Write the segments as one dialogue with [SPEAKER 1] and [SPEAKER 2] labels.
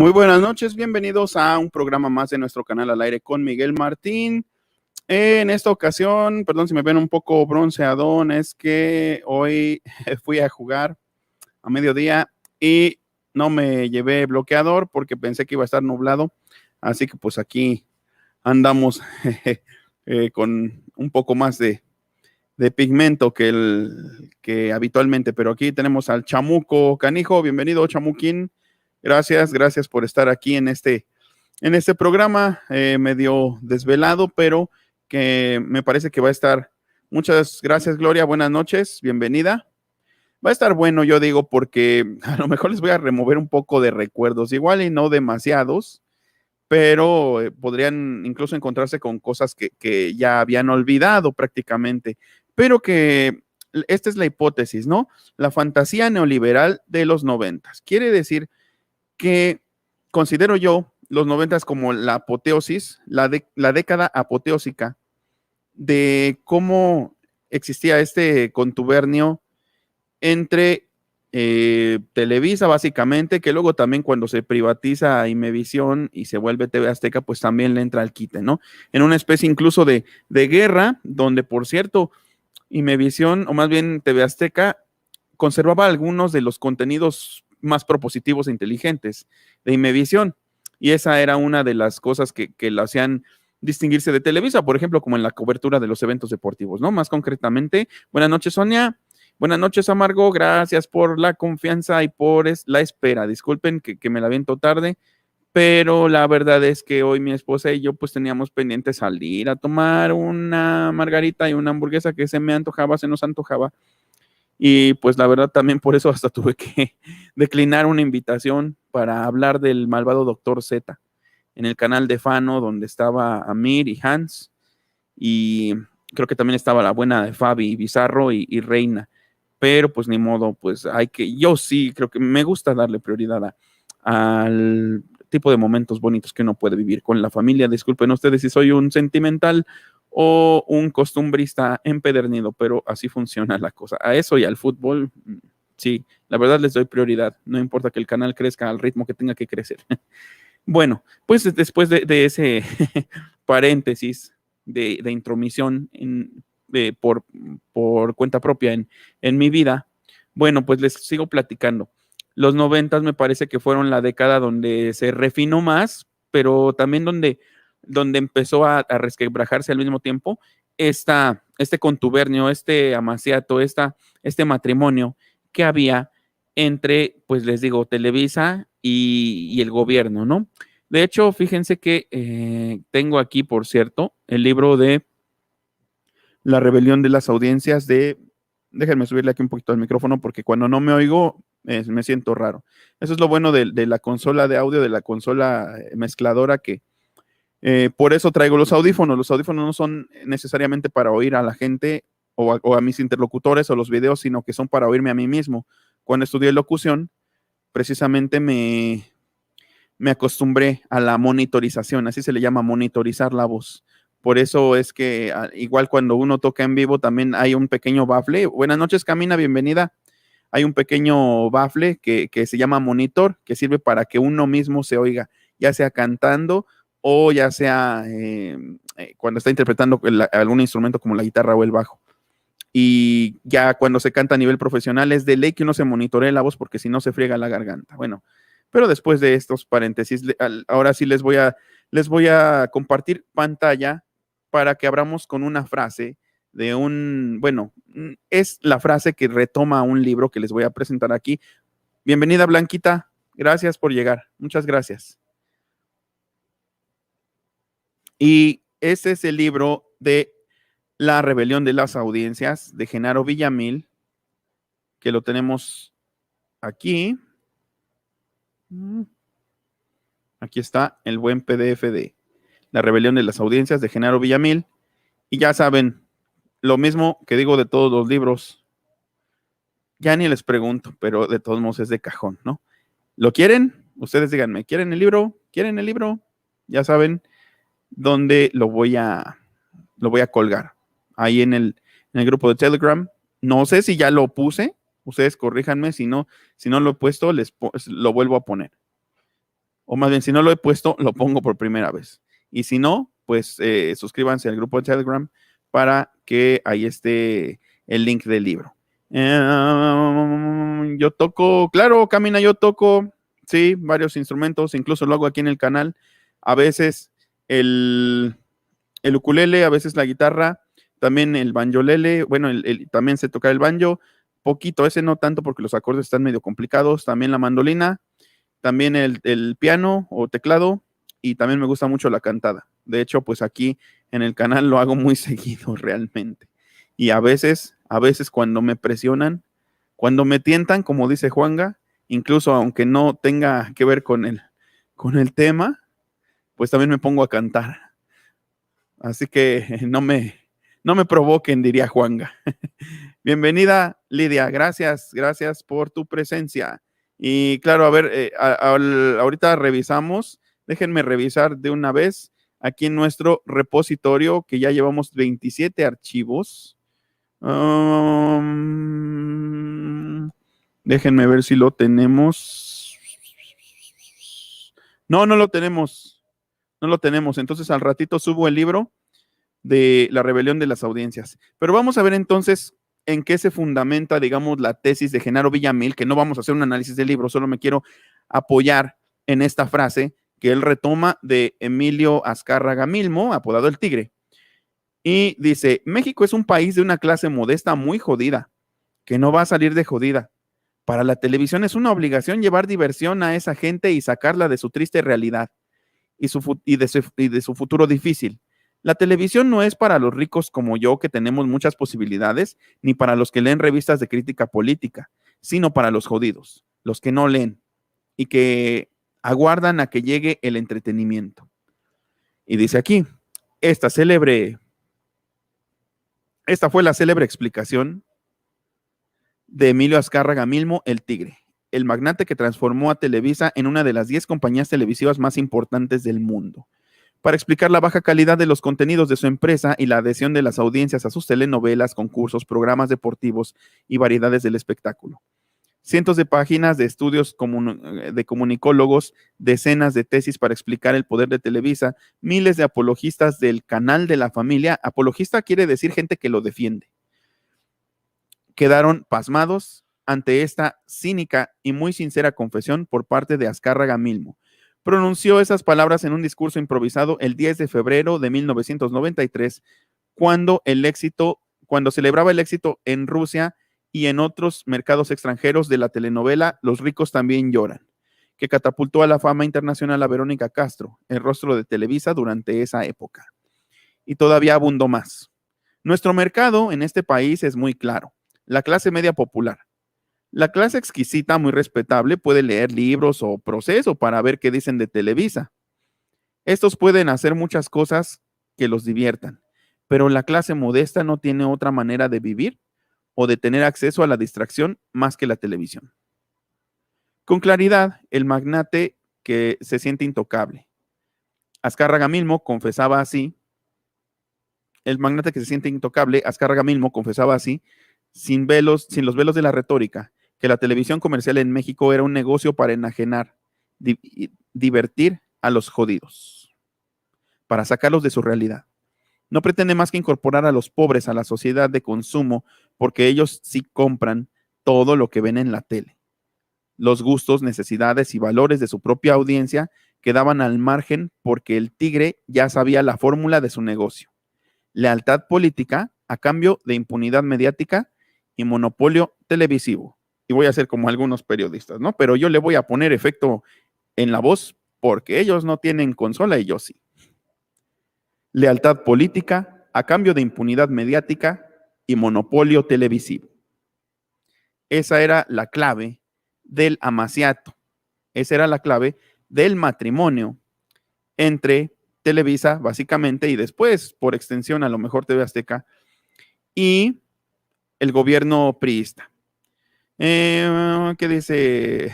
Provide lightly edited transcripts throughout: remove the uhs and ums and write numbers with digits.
[SPEAKER 1] Muy buenas noches, bienvenidos a un programa más de nuestro canal al aire con Miguel Martín. En esta ocasión, perdón si me ven un poco bronceadón, es que hoy fui a jugar a mediodía y no me llevé bloqueador porque pensé que iba a estar nublado, así que pues aquí andamos con un poco más de pigmento que habitualmente, pero aquí tenemos al Chamuco Canijo. Bienvenido, Chamuquín. Gracias por estar aquí en este programa medio desvelado, pero que me parece que va a estar. Muchas gracias, Gloria. Buenas noches, bienvenida. Va a estar bueno, yo digo, porque a lo mejor les voy a remover un poco de recuerdos, igual y no demasiados, pero podrían incluso encontrarse con cosas que ya habían olvidado prácticamente, pero que esta es la hipótesis, ¿no? La fantasía neoliberal de los 90. Quiere decir que considero yo los 90 como la apoteosis, la década apoteósica de cómo existía este contubernio entre Televisa, básicamente, que luego también cuando se privatiza Imevisión y se vuelve TV Azteca, pues también le entra al quite, ¿no? En una especie incluso de guerra, donde, por cierto, Imevisión, o más bien TV Azteca, conservaba algunos de los contenidos más propositivos e inteligentes de Imevisión, y esa era una de las cosas que la hacían distinguirse de Televisa, por ejemplo, como en la cobertura de los eventos deportivos, ¿no? Más concretamente, buenas noches, Sonia. Buenas noches, Amargo. Gracias por la confianza y por la espera. Disculpen que me la viento tarde, pero la verdad es que hoy mi esposa y yo pues teníamos pendiente salir a tomar una margarita y una hamburguesa que se nos antojaba. Y pues la verdad también por eso hasta tuve que declinar una invitación para hablar del malvado Doctor Z en el canal de Fano, donde estaba Amir y Hans, y creo que también estaba la buena de Fabi Bizarro y Reina. Pero pues ni modo, pues yo sí creo que me gusta darle prioridad al tipo de momentos bonitos que uno puede vivir con la familia. Disculpen ustedes si soy un sentimental o un costumbrista empedernido, pero así funciona la cosa. A eso y al fútbol, sí, la verdad les doy prioridad. No importa que el canal crezca al ritmo que tenga que crecer. Bueno, pues después de ese paréntesis de intromisión por cuenta propia en mi vida, bueno, pues les sigo platicando. Los 90 me parece que fueron la década donde se refinó más, pero también donde empezó a resquebrajarse al mismo tiempo este contubernio, este amaciato, este matrimonio que había entre, pues les digo, Televisa y el gobierno, ¿no? De hecho, fíjense que tengo aquí, por cierto, el libro de La rebelión de las audiencias déjenme subirle aquí un poquito al micrófono porque cuando no me oigo me siento raro. Eso es lo bueno de la consola de audio, de la consola mezcladora, que por eso traigo los audífonos. Los audífonos no son necesariamente para oír a la gente o a mis interlocutores o los videos, sino que son para oírme a mí mismo. Cuando estudié locución, precisamente me acostumbré a la monitorización, así se le llama, monitorizar la voz. Por eso es que igual cuando uno toca en vivo también hay un pequeño bafle. Buenas noches, Camina, bienvenida. Hay un pequeño bafle que se llama monitor, que sirve para que uno mismo se oiga, ya sea cantando o ya sea cuando está interpretando algún instrumento como la guitarra o el bajo. Y ya cuando se canta a nivel profesional es de ley que uno se monitoree la voz porque si no se friega la garganta. Bueno, pero después de estos paréntesis, ahora sí les voy a compartir pantalla para que abramos con una frase es la frase que retoma un libro que les voy a presentar aquí. Bienvenida, Blanquita. Gracias por llegar. Muchas gracias. Y este es el libro de La rebelión de las audiencias de Genaro Villamil, que lo tenemos aquí. Aquí está el buen PDF de La rebelión de las audiencias de Genaro Villamil. Y ya saben, lo mismo que digo de todos los libros, ya ni les pregunto, pero de todos modos es de cajón, ¿no? ¿Lo quieren? Ustedes díganme, ¿quieren el libro? ¿Quieren el libro? Ya saben dónde lo voy a colgar. Ahí en el grupo de Telegram. No sé si ya lo puse. Ustedes corríjanme, si no lo he puesto, lo vuelvo a poner. o más bien si no lo he puesto, lo pongo por primera vez. Y si no, pues suscríbanse al grupo de Telegram para que ahí esté el link del libro. Yo toco, claro, Camina, yo toco, sí, varios instrumentos, incluso lo hago aquí en el canal. A veces el ukulele, a veces la guitarra, también el banjolele, bueno, también sé tocar el banjo, poquito, ese no tanto porque los acordes están medio complicados, también la mandolina, también el piano o teclado, y también me gusta mucho la cantada. De hecho, pues aquí en el canal lo hago muy seguido realmente. Y a veces cuando me presionan, cuando me tientan, como dice Juanga, incluso aunque no tenga que ver con el tema, pues también me pongo a cantar. Así que no me provoquen, diría Juanga. Bienvenida, Lidia. Gracias por tu presencia. Y claro, a ver, ahorita revisamos. Déjenme revisar de una vez aquí en nuestro repositorio, que ya llevamos 27 archivos. Déjenme ver si lo tenemos. No lo tenemos. No lo tenemos. Entonces al ratito subo el libro de La rebelión de las audiencias. Pero vamos a ver entonces en qué se fundamenta, digamos, la tesis de Genaro Villamil, que no vamos a hacer un análisis del libro, solo me quiero apoyar en esta frase que él retoma de Emilio Azcárraga Milmo, apodado El Tigre. Y dice, México es un país de una clase modesta muy jodida, que no va a salir de jodida. Para la televisión es una obligación llevar diversión a esa gente y sacarla de su triste realidad y de su futuro difícil. La televisión no es para los ricos como yo, que tenemos muchas posibilidades, ni para los que leen revistas de crítica política, sino para los jodidos, los que no leen y que aguardan a que llegue el entretenimiento. Y dice aquí, esta fue la célebre explicación de Emilio Azcárraga Milmo, El Tigre, el magnate que transformó a Televisa en una de las 10 compañías televisivas más importantes del mundo, para explicar la baja calidad de los contenidos de su empresa y la adhesión de las audiencias a sus telenovelas, concursos, programas deportivos y variedades del espectáculo. Cientos de páginas de estudios de comunicólogos, decenas de tesis para explicar el poder de Televisa, miles de apologistas del canal de la familia. Apologista quiere decir gente que lo defiende. Quedaron pasmados ante esta cínica y muy sincera confesión por parte de Azcárraga Milmo. Pronunció esas palabras en un discurso improvisado el 10 de febrero de 1993, cuando celebraba el éxito en Rusia y en otros mercados extranjeros de la telenovela Los ricos también lloran, que catapultó a la fama internacional a Verónica Castro, el rostro de Televisa durante esa época. Y todavía abundó más. Nuestro mercado en este país es muy claro. La clase media popular. La clase exquisita, muy respetable, puede leer libros o Proceso para ver qué dicen de Televisa. Estos pueden hacer muchas cosas que los diviertan, pero la clase modesta no tiene otra manera de vivir o de tener acceso a la distracción más que la televisión. Con claridad, el magnate que se siente intocable. Azcárraga Milmo confesaba así. El magnate que se siente intocable, Azcárraga Milmo confesaba así, sin los velos de la retórica, que la televisión comercial en México era un negocio para enajenar, divertir a los jodidos, para sacarlos de su realidad. No pretende más que incorporar a los pobres a la sociedad de consumo, porque ellos sí compran todo lo que ven en la tele. Los gustos, necesidades y valores de su propia audiencia quedaban al margen porque el Tigre ya sabía la fórmula de su negocio. Lealtad política a cambio de impunidad mediática y monopolio televisivo. Y voy a hacer como algunos periodistas, ¿no? Pero yo le voy a poner efecto en la voz porque ellos no tienen consola y yo sí. Lealtad política a cambio de impunidad mediática y monopolio televisivo. Esa era la clave del amaciato. Esa era la clave del matrimonio entre Televisa, básicamente, y después, por extensión, a lo mejor TV Azteca, y el gobierno priista. ¿Qué dice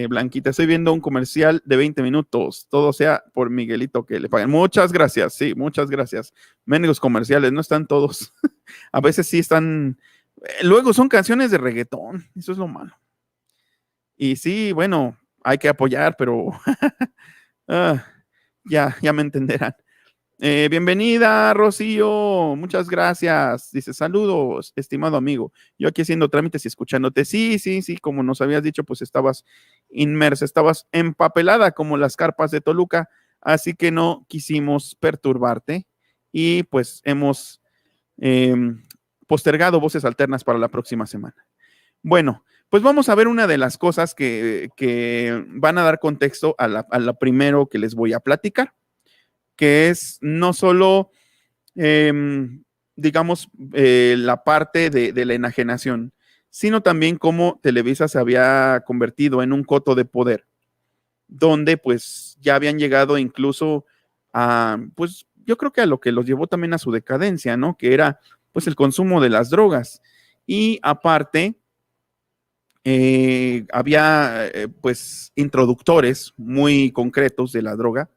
[SPEAKER 1] Blanquita? Estoy viendo un comercial de 20 minutos. Todo sea por Miguelito que le paguen. Muchas gracias. Sí, muchas gracias. Mendigos comerciales, no están todos. A veces sí están. Luego son canciones de reggaetón. Eso es lo malo. Y sí, bueno, hay que apoyar, pero ya me entenderán. Bienvenida, Rocío. Muchas gracias. Dice, saludos, estimado amigo. Yo aquí haciendo trámites y escuchándote. Sí, como nos habías dicho, pues estabas inmersa, estabas empapelada como las carpas de Toluca, así que no quisimos perturbarte y pues hemos postergado Voces Alternas para la próxima semana. Bueno, pues vamos a ver una de las cosas que van a dar contexto a la primero que les voy a platicar, que es no solo, digamos, la parte de la enajenación, sino también cómo Televisa se había convertido en un coto de poder, donde pues ya habían llegado incluso a, pues yo creo que a lo que los llevó también a su decadencia, ¿no? Que era pues el consumo de las drogas. Y aparte, había pues introductores muy concretos de la droga,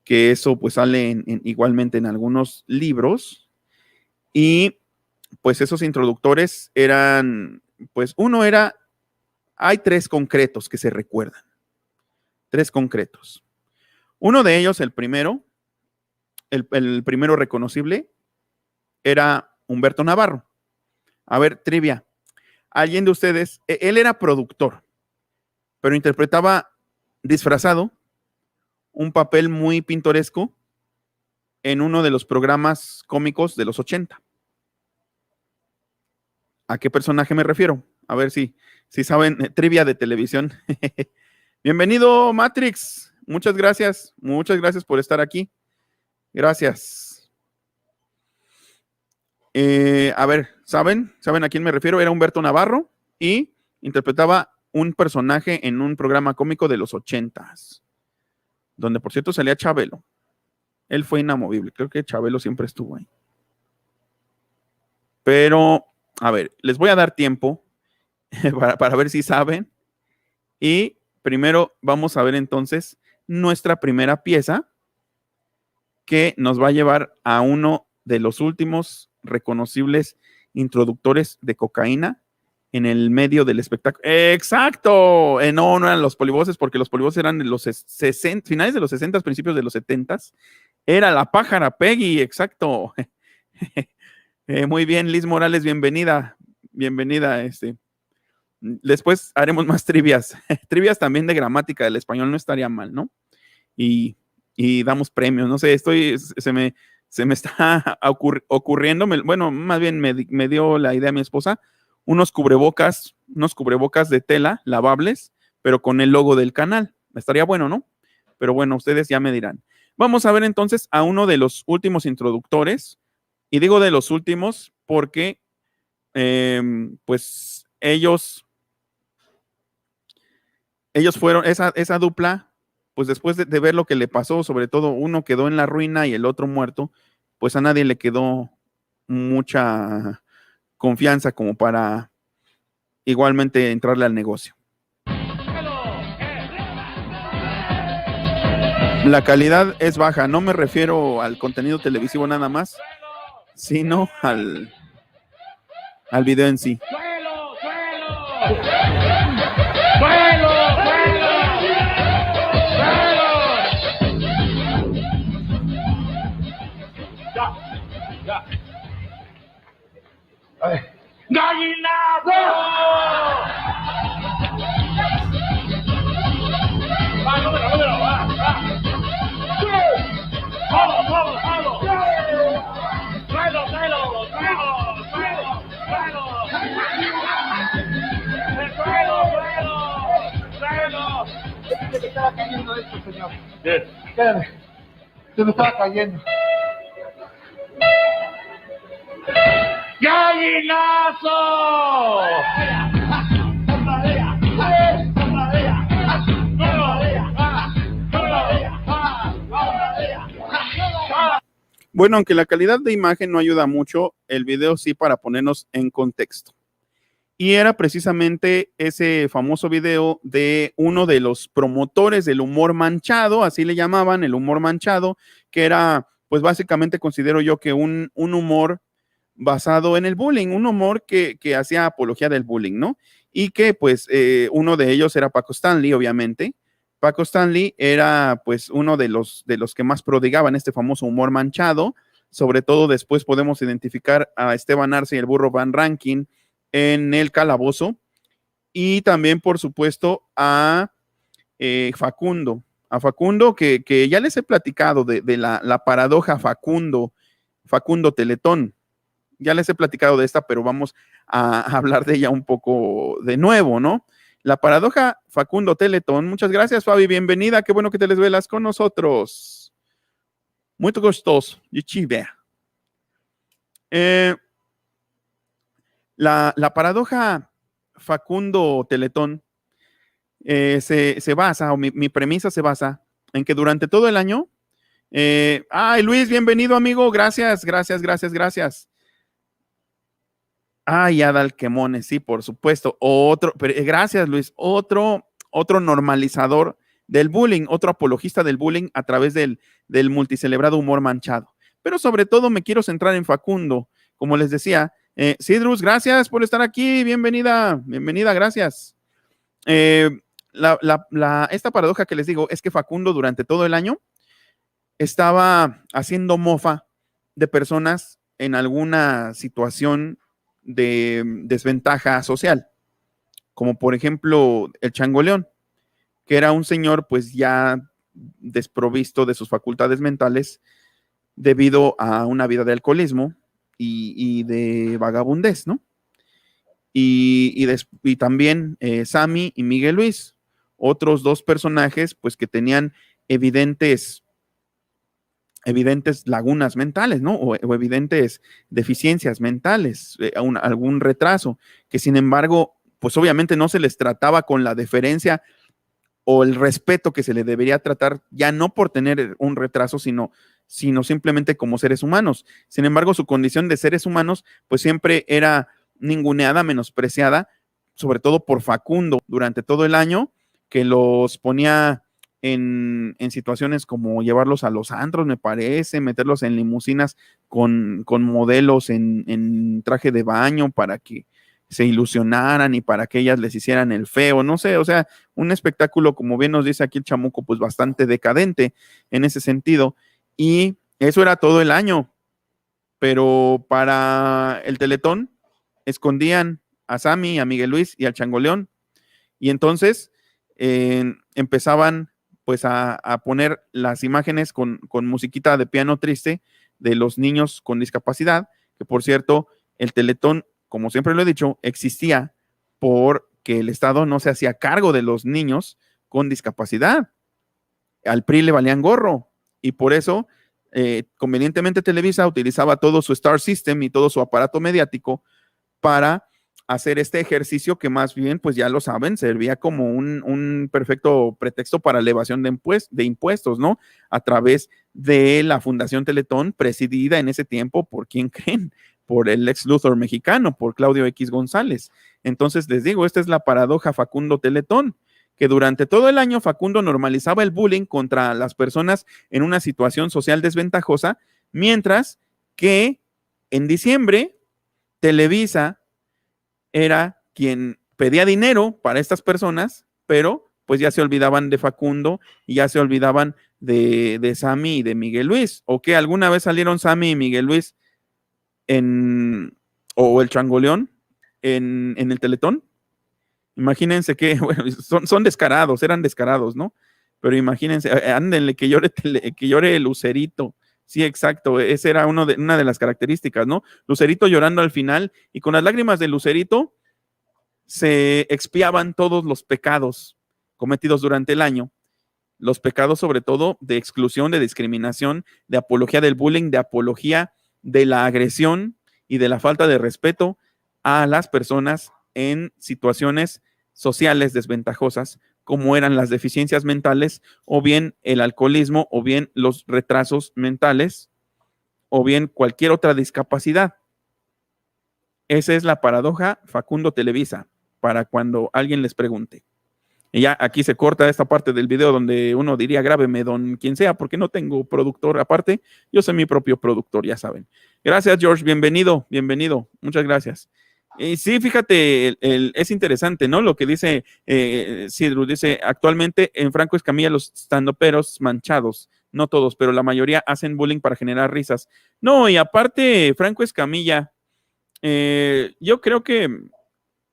[SPEAKER 1] que eso pues sale igualmente en algunos libros, y pues esos introductores eran, pues uno era, hay tres concretos que se recuerdan, tres concretos. Uno de ellos, el primero reconocible, era Humberto Navarro. A ver, trivia, alguien de ustedes, él era productor, pero interpretaba disfrazado un papel muy pintoresco en uno de los programas cómicos de los 80. ¿A qué personaje me refiero? A ver si saben, trivia de televisión. Bienvenido, Matrix. Muchas gracias por estar aquí. Gracias. A ver, ¿saben a quién me refiero? Era Humberto Navarro y interpretaba un personaje en un programa cómico de los 80s, donde por cierto salía Chabelo. Él fue inamovible. Creo que Chabelo siempre estuvo ahí. Pero, a ver, les voy a dar tiempo para ver si saben. Y primero vamos a ver entonces nuestra primera pieza, que nos va a llevar a uno de los últimos reconocibles introductores de cocaína en el medio del espectáculo. ¡Exacto! No eran los polivoces, porque los polivoces eran de los 60, finales de los 60, principios de los 70. Era la pájara Peggy, exacto. Muy bien, Liz Morales, bienvenida. Después haremos más trivias. Trivias también de gramática del español, no estaría mal, ¿no? Y damos premios, no sé, se me está ocurriendo, bueno, más bien me dio la idea mi esposa, unos cubrebocas de tela lavables, pero con el logo del canal. Estaría bueno, ¿no? Pero bueno, ustedes ya me dirán. Vamos a ver entonces a uno de los últimos introductores, y digo de los últimos porque pues ellos fueron esa dupla, pues después de ver lo que le pasó, sobre todo uno quedó en la ruina y el otro muerto, pues a nadie le quedó mucha confianza como para igualmente entrarle al negocio. La calidad es baja, no me refiero al contenido televisivo nada más, sino al video en sí.
[SPEAKER 2] ¡Gallinazo!
[SPEAKER 3] Se me estaba cayendo esto, señor. Espérame. Se me estaba cayendo.
[SPEAKER 2] ¡Gallinazo!
[SPEAKER 1] Bueno, aunque la calidad de imagen no ayuda mucho, el video sí, para ponernos en contexto. Y era precisamente ese famoso video de uno de los promotores del humor manchado, así le llamaban, el humor manchado, que era, pues básicamente considero yo que un humor basado en el bullying, un humor que hacía apología del bullying, ¿no? Y que pues uno de ellos era Paco Stanley, obviamente. Paco Stanley era pues uno de los que más prodigaban este famoso humor manchado. Sobre todo después podemos identificar a Esteban Arce y el burro Van Rankin en El Calabozo. Y también, por supuesto, a Facundo. A Facundo, que ya les he platicado de la paradoja Facundo Teletón. Ya les he platicado de esta, pero vamos a hablar de ella un poco de nuevo, ¿no? La paradoja Facundo Teletón. Muchas gracias, Fabi. Bienvenida. Qué bueno que te les velas con nosotros. Muy gustoso. La paradoja Facundo Teletón se basa, o mi premisa se basa en que durante todo el año, ay, Luis, bienvenido, amigo. Gracias. Ay, Adal Quemones, sí, por supuesto. Gracias, Luis. Otro normalizador del bullying, otro apologista del bullying a través del multicelebrado humor manchado. Pero sobre todo me quiero centrar en Facundo. Como les decía, Sidrus, gracias por estar aquí. Bienvenida, gracias. Esta paradoja que les digo es que Facundo durante todo el año estaba haciendo mofa de personas en alguna situación de desventaja social, como por ejemplo el Changoleón, que era un señor pues ya desprovisto de sus facultades mentales debido a una vida de alcoholismo y de vagabundez, ¿no? Y también Sammy y Miguel Luis, otros dos personajes pues que tenían evidentes lagunas mentales, ¿no? O evidentes deficiencias mentales, algún retraso, que sin embargo, pues obviamente no se les trataba con la deferencia o el respeto que se le debería tratar, ya no por tener un retraso, sino simplemente como seres humanos. Sin embargo, su condición de seres humanos, pues siempre era ninguneada, menospreciada, sobre todo por Facundo durante todo el año, que los ponía en situaciones como llevarlos a los antros, me parece, meterlos en limusinas con modelos en traje de baño para que se ilusionaran y para que ellas les hicieran el feo, no sé, o sea, un espectáculo, como bien nos dice aquí el chamuco, pues bastante decadente en ese sentido, y eso era todo el año, pero para el Teletón escondían a Sammy, a Miguel Luis y al Changoleón, y entonces empezaban pues a poner las imágenes con musiquita de piano triste de los niños con discapacidad, que por cierto, el Teletón, como siempre lo he dicho, existía porque el Estado no se hacía cargo de los niños con discapacidad. Al PRI le valían gorro y por eso convenientemente Televisa utilizaba todo su Star System y todo su aparato mediático para hacer este ejercicio que más bien, pues ya lo saben, servía como un perfecto pretexto para elevación de impuestos, ¿no? A través de la Fundación Teletón, presidida en ese tiempo por, ¿quién creen? Por el ex Luthor mexicano, por Claudio X González. Entonces les digo, esta es la paradoja Facundo Teletón, que durante todo el año Facundo normalizaba el bullying contra las personas en una situación social desventajosa, mientras que en diciembre Televisa era quien pedía dinero para estas personas, pero pues ya se olvidaban de Facundo y ya se olvidaban de Sammy y de Miguel Luis. ¿O que alguna vez salieron Sammy y Miguel Luis o el Changoleón en el Teletón? Imagínense que, bueno, son descarados, eran descarados, ¿no? Pero imagínense, ándenle, que llore el Lucerito. Sí, exacto, esa era una de las características, ¿no? Lucerito llorando al final, y con las lágrimas de Lucerito se expiaban todos los pecados cometidos durante el año, los pecados sobre todo de exclusión, de discriminación, de apología del bullying, de apología de la agresión y de la falta de respeto a las personas en situaciones sociales desventajosas, como eran las deficiencias mentales, o bien el alcoholismo, o bien los retrasos mentales, o bien cualquier otra discapacidad. Esa es la paradoja Facundo Televisa, para cuando alguien les pregunte. Y ya aquí se corta esta parte del video donde uno diría, grábeme don quien sea, porque no tengo productor aparte. Yo soy mi propio productor, ya saben. Gracias, George. Bienvenido, bienvenido. Muchas gracias. Y sí, fíjate, es interesante, ¿no? Lo que dice Sidru, dice, actualmente en Franco Escamilla los standuperos manchados, no todos, pero la mayoría hacen bullying para generar risas. No, y aparte, Franco Escamilla, yo creo que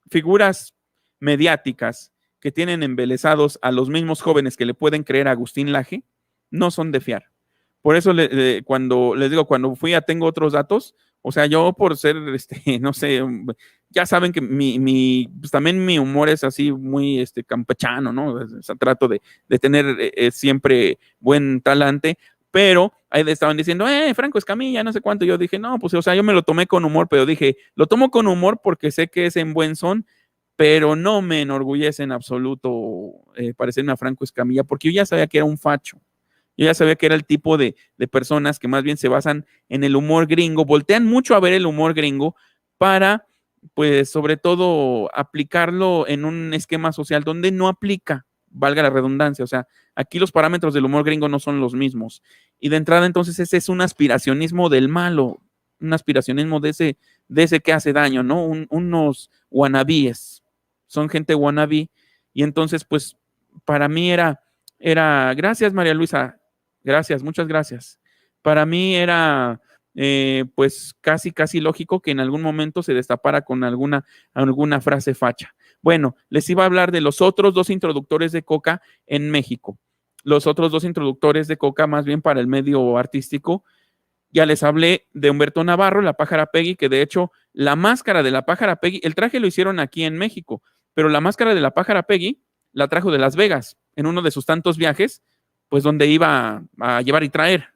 [SPEAKER 1] figuras mediáticas que tienen embelesados a los mismos jóvenes que le pueden creer a Agustín Laje, no son de fiar. Por eso cuando les digo, cuando fui a Tengo Otros Datos, o sea, yo por ser, no sé, ya saben que pues también mi humor es así muy campechano, ¿no? O sea, trato de tener siempre buen talante, pero ahí estaban diciendo, Franco Escamilla, no sé cuánto. Yo dije, no, pues, o sea, yo me lo tomé con humor, pero dije, lo tomo con humor porque sé que es en buen son, pero no me enorgullece en absoluto parecerme a Franco Escamilla, porque yo ya sabía que era un facho. Yo ya sabía que era el tipo de personas que más bien se basan en el humor gringo, voltean mucho a ver el humor gringo para, pues, sobre todo, aplicarlo en un esquema social donde no aplica, valga la redundancia. O sea, aquí los parámetros del humor gringo no son los mismos. Y de entrada, entonces, ese es un aspiracionismo del malo, un aspiracionismo de ese que hace daño, ¿no? Unos wannabes, son gente wannabe. Y entonces, pues, para mí era, gracias, María Luisa. Gracias, muchas gracias. Para mí era, pues, casi lógico que en algún momento se destapara con alguna frase facha. Bueno, les iba a hablar de los otros dos introductores de coca en México. Los otros dos introductores de coca, más bien para el medio artístico. Ya les hablé de Humberto Navarro, la Pájara Peggy, que de hecho la máscara de la Pájara Peggy, el traje lo hicieron aquí en México, pero la máscara de la Pájara Peggy la trajo de Las Vegas en uno de sus tantos viajes, pues donde iba a llevar y traer.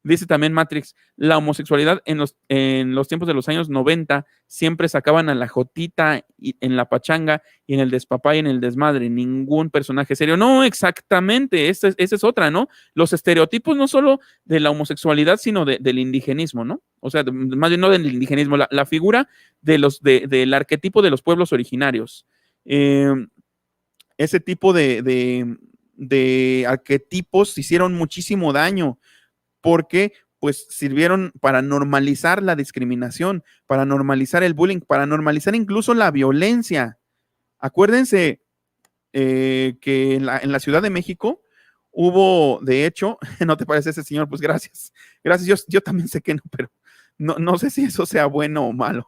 [SPEAKER 1] Dice también Matrix, la homosexualidad en los tiempos de los años 90 siempre sacaban a la jotita en la pachanga y en el despapá y en el desmadre, ningún personaje serio. No, exactamente, esa es otra, ¿no? Los estereotipos no solo de la homosexualidad, sino del indigenismo, ¿no? O sea, más bien no del indigenismo, la figura del arquetipo de los pueblos originarios. Ese tipo de arquetipos hicieron muchísimo daño porque pues sirvieron para normalizar la discriminación, para normalizar el bullying, para normalizar incluso la violencia. Acuérdense que en la Ciudad de México hubo, de hecho, ¿no te parece ese señor? Pues gracias, yo también sé que no, pero no sé si eso sea bueno o malo.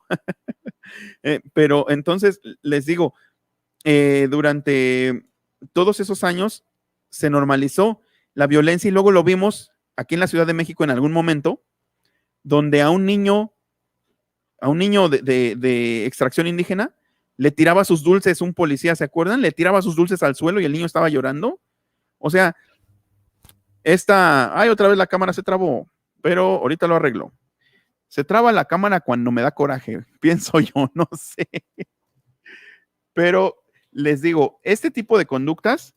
[SPEAKER 1] Pero entonces les digo, durante todos esos años se normalizó la violencia y luego lo vimos aquí en la Ciudad de México en algún momento, donde a un niño de extracción indígena le tiraba sus dulces un policía, ¿se acuerdan? Le tiraba sus dulces al suelo y el niño estaba llorando. O sea, otra vez la cámara se trabó, pero ahorita lo arreglo. Se traba la cámara cuando me da coraje, pienso yo, no sé. Pero les digo, este tipo de conductas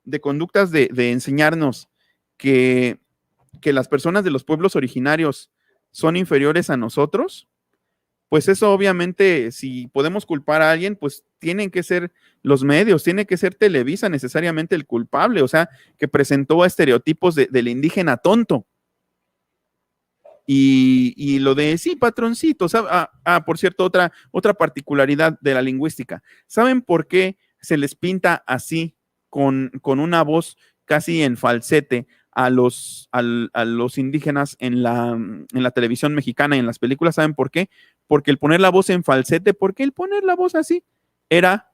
[SPEAKER 1] de enseñarnos que las personas de los pueblos originarios son inferiores a nosotros, pues eso obviamente, si podemos culpar a alguien, pues tienen que ser los medios, tiene que ser Televisa necesariamente el culpable, o sea, que presentó estereotipos del indígena tonto. Y lo de, sí, patroncito, por cierto, otra particularidad de la lingüística. ¿Saben por qué se les pinta así, con una voz casi en falsete, a los indígenas en la televisión mexicana y en las películas? ¿Saben por qué? Porque el poner la voz en falsete, porque el poner la voz así era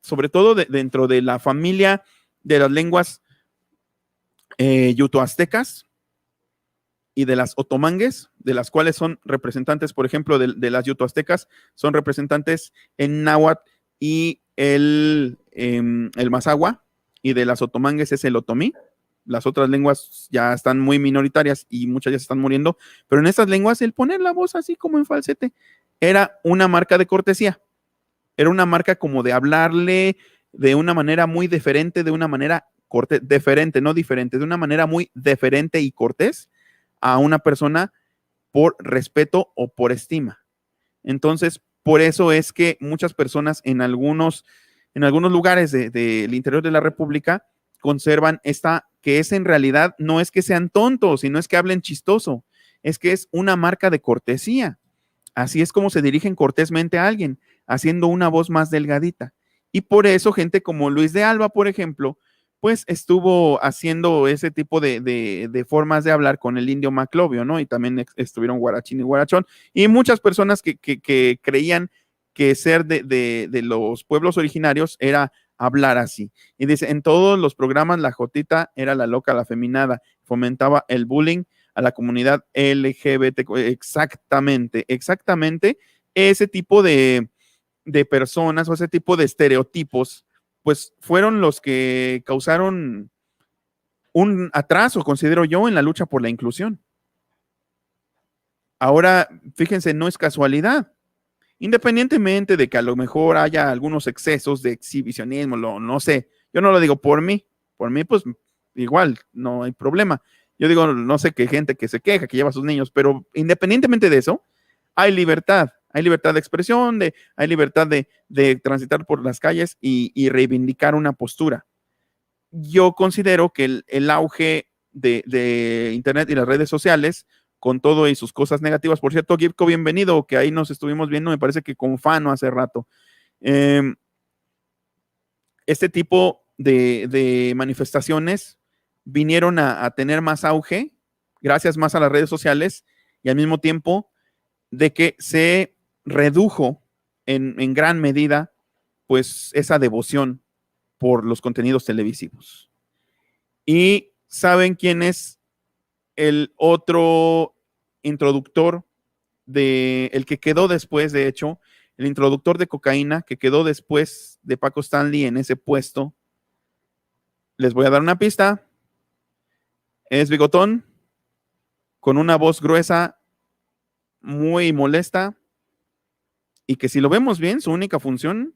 [SPEAKER 1] sobre todo dentro de la familia de las lenguas yutoaztecas y de las otomangues, de las cuales son representantes, por ejemplo, de las yutoaztecas, son representantes en náhuatl y el mazahua, y de las otomangues es el otomí. Las otras lenguas ya están muy minoritarias y muchas ya se están muriendo, pero en estas lenguas el poner la voz así como en falsete era una marca de cortesía, era una marca como de hablarle de una manera muy deferente, de una manera deferente, no diferente, de una manera muy deferente y cortés a una persona por respeto o por estima. Entonces, por eso es que muchas personas en algunos en algunos lugares del interior de la República conservan esta, que es en realidad, no es que sean tontos, sino es que hablen chistoso, es que es una marca de cortesía. Así es como se dirigen cortésmente a alguien, haciendo una voz más delgadita. Y por eso gente como Luis de Alba, por ejemplo, pues estuvo haciendo ese tipo de formas de hablar con el indio Maclovio, ¿no? Y también estuvieron Guarachín y Guarachón. Y muchas personas que creían que ser de los pueblos originarios era hablar así. Y dice, en todos los programas la Jotita era la loca, la afeminada, fomentaba el bullying a la comunidad LGBT, exactamente ese tipo de personas o ese tipo de estereotipos, pues fueron los que causaron un atraso, considero yo, en la lucha por la inclusión. Ahora, fíjense, no es casualidad. Independientemente de que a lo mejor haya algunos excesos de exhibicionismo, no sé, yo no lo digo por mí, pues igual, no hay problema. Yo digo, no sé qué gente que se queja, que lleva a sus niños, pero independientemente de eso, hay libertad de expresión, hay libertad de transitar por las calles y reivindicar una postura. Yo considero que el auge de Internet y las redes sociales, con todo y sus cosas negativas, por cierto, Gibco, bienvenido, que ahí nos estuvimos viendo, me parece que con Fano hace rato. Este tipo de manifestaciones vinieron a tener más auge, gracias más a las redes sociales, y al mismo tiempo de que se redujo en gran medida, pues, esa devoción por los contenidos televisivos. ¿Y saben quién es el otro introductor el que quedó después, de hecho, el introductor de cocaína que quedó después de Paco Stanley en ese puesto? Les voy a dar una pista. Es bigotón, con una voz gruesa, muy molesta, y que si lo vemos bien, su única función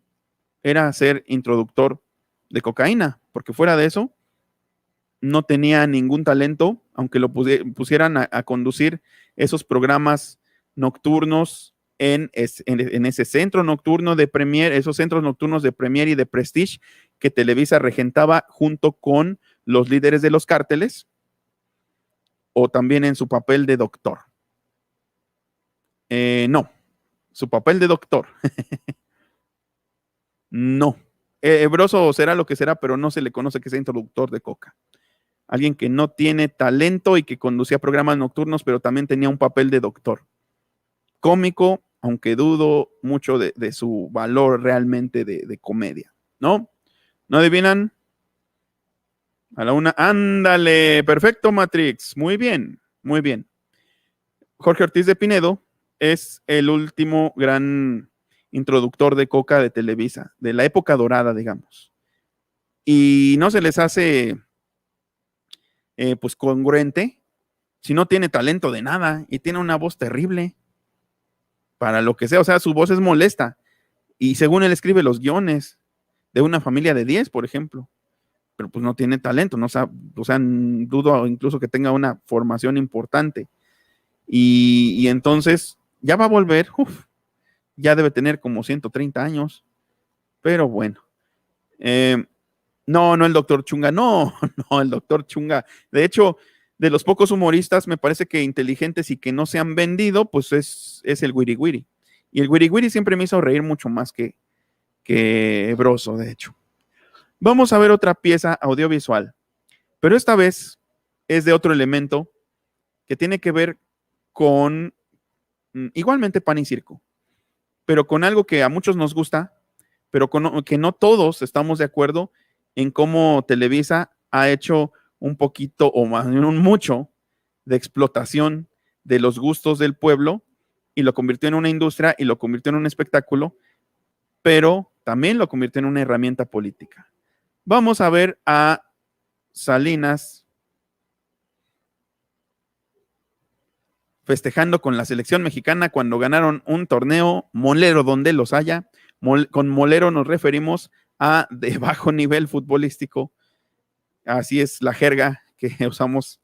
[SPEAKER 1] era ser introductor de cocaína, porque fuera de eso, no tenía ningún talento, aunque lo pusieran a conducir esos programas nocturnos en ese centro nocturno de Premier, esos centros nocturnos de Premier y de Prestige que Televisa regentaba junto con los líderes de los cárteles, o también en su papel de doctor. No, su papel de doctor. No. Broso será lo que será, pero no se le conoce que sea introductor de coca. Alguien que no tiene talento y que conducía programas nocturnos, pero también tenía un papel de doctor. Cómico, aunque dudo mucho de su valor realmente de comedia, ¿no? ¿No adivinan? A la una, ándale, perfecto, Matrix, muy bien, muy bien. Jorge Ortiz de Pinedo es el último gran introductor de coca de Televisa, de la época dorada, digamos. Y no se les hace pues congruente si no tiene talento de nada y tiene una voz terrible para lo que sea, o sea, su voz es molesta y según él escribe los guiones de Una familia de 10, por ejemplo, pero pues no tiene talento, no, o sea, dudo incluso que tenga una formación importante y entonces ya va a volver, ya debe tener como 130 años, pero bueno. No, el doctor Chunga, no, el doctor Chunga. De hecho, de los pocos humoristas, me parece que inteligentes y que no se han vendido, pues es el Wiri Wiri. Y el Wiri Wiri siempre me hizo reír mucho más que Broso, de hecho. Vamos a ver otra pieza audiovisual, pero esta vez es de otro elemento que tiene que ver con igualmente pan y circo, pero con algo que a muchos nos gusta, pero que no todos estamos de acuerdo en cómo Televisa ha hecho un poquito o más bien un mucho de explotación de los gustos del pueblo y lo convirtió en una industria y lo convirtió en un espectáculo, pero también lo convirtió en una herramienta política. Vamos a ver a Salinas festejando con la selección mexicana cuando ganaron un torneo molero donde los haya. Con molero nos referimos a de bajo nivel futbolístico. Así es la jerga que usamos